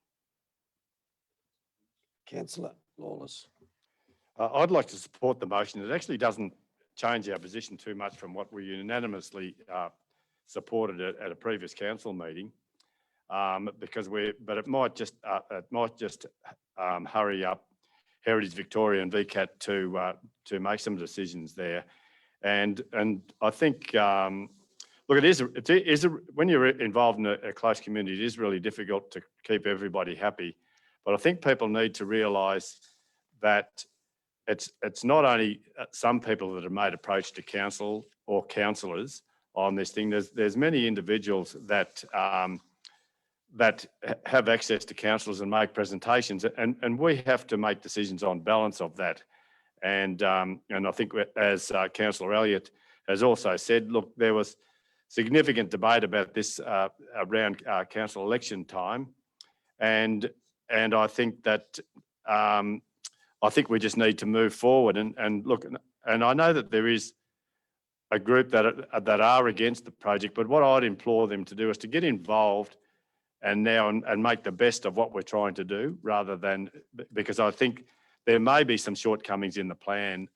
Councillor Lawless. I'd like to support the motion. It actually doesn't change our position too much from what we unanimously supported at a previous council meeting, because but it might just hurry up Heritage Victoria and VCAT to make some decisions there, and I think look, it is when you're involved in a close community, it is really difficult to keep everybody happy, but I think people need to realise that it's not only some people that have made approach to council or councillors on this thing. There's many individuals that that have access to councillors and make presentations, and we have to make decisions on balance of that. And I think, as Councillor Elliott has also said, look, there was significant debate about this around council election time, and I think that. I think we just need to move forward and look, and I know that there is a group that are against the project, but what I'd implore them to do is to get involved and make the best of what we're trying to do, rather than, because I think there may be some shortcomings in the plan,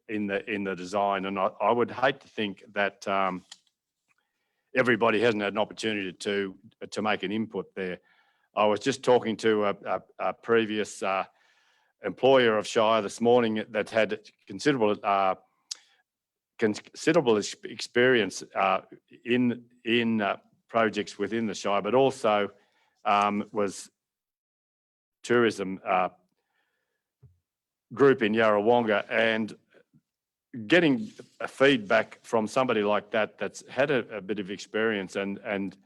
in the design, and I would hate to think that everybody hasn't had an opportunity to make an input there. I was just talking to a previous employer of Shire this morning that had considerable experience in projects within the Shire, but also was tourism group in Yarrawonga, and getting a feedback from somebody like that that's had a bit of experience and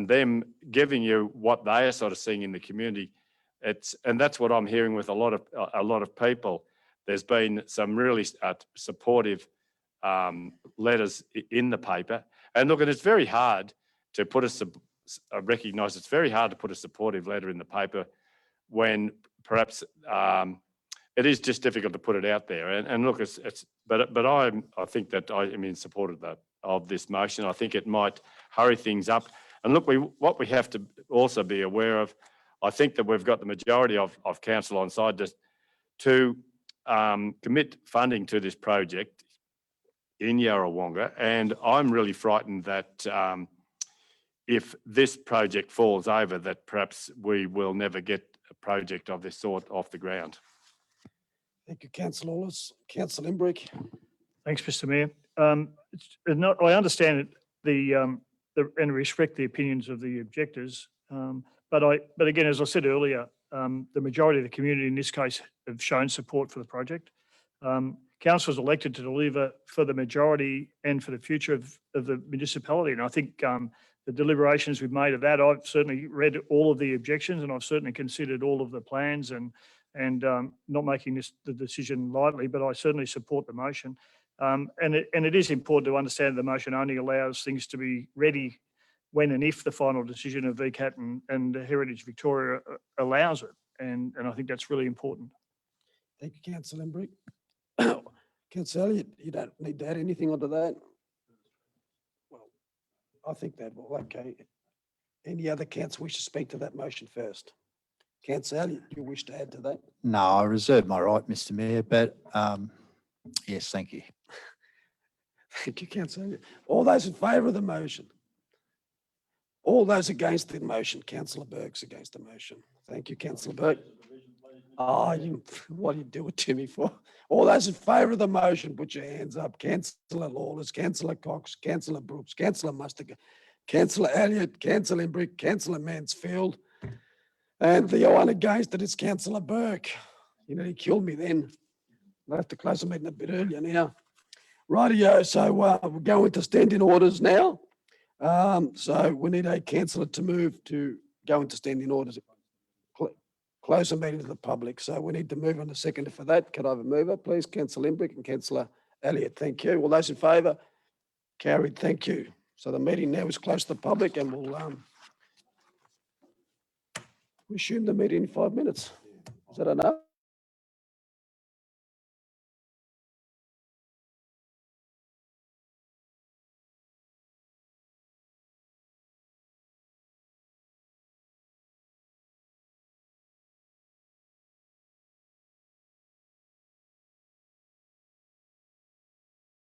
them giving you what they are sort of seeing in the community, and that's what I'm hearing with a lot of people. There's been some really supportive letters in the paper, and look, and it's very hard to put I recognise it's very hard to put a supportive letter in the paper when perhaps it is just difficult to put it out there. And look, but I think that I am in support of this motion. I think it might hurry things up. And look, what we have to also be aware of, I think that we've got the majority of council on side to commit funding to this project in Yarrawonga. And I'm really frightened that if this project falls over, that perhaps we will never get a project of this sort off the ground. Thank you, Councillor Lawless. Councillor Imbrick. Thanks, Mr Mayor. I understand and respect the opinions of the objectors, but again, as I said earlier, the majority of the community in this case have shown support for the project. Council is elected to deliver for the majority and for the future of the municipality, and I think the deliberations we've made of that, I've certainly read all of the objections and I've certainly considered all of the plans and not making the decision lightly, but I certainly support the motion. And it is important to understand the motion only allows things to be ready when and if the final decision of VCAT and Heritage Victoria allows it. And I think that's really important. Thank you, Councillor Imbrick. Councillor Elliott, you don't need to add anything onto that? Well, I think that will, okay. Any other council wish to speak to that motion first? Councillor Elliott, do you wish to add to that? No, I reserve my right, Mr Mayor, but yes, thank you. Thank you, Councillor Elliott. All those in favour of the motion? All those against the motion? Councillor Burke's against the motion. Thank you, Councillor Burke. Oh, what do you do it to me for? All those in favour of the motion, put your hands up. Councillor Lawless, Councillor Cox, Councillor Brooks, Councillor Mustiger, Councillor Elliott, Councillor Imbrick, Councillor Mansfield, and the one against it is Councillor Burke. You know, he killed me then. I'll have to close the meeting a bit earlier now. Rightio, so we're going to standing orders now. So we need a councillor to move to go into standing orders. Close the meeting to the public. So we need to move on a second for that. Can I have a mover, please? Councillor Imbrick and Councillor Elliott. Thank you. All those in favour? Carried. Thank you. So the meeting now is closed to the public and we'll resume the meeting in 5 minutes. Is that enough?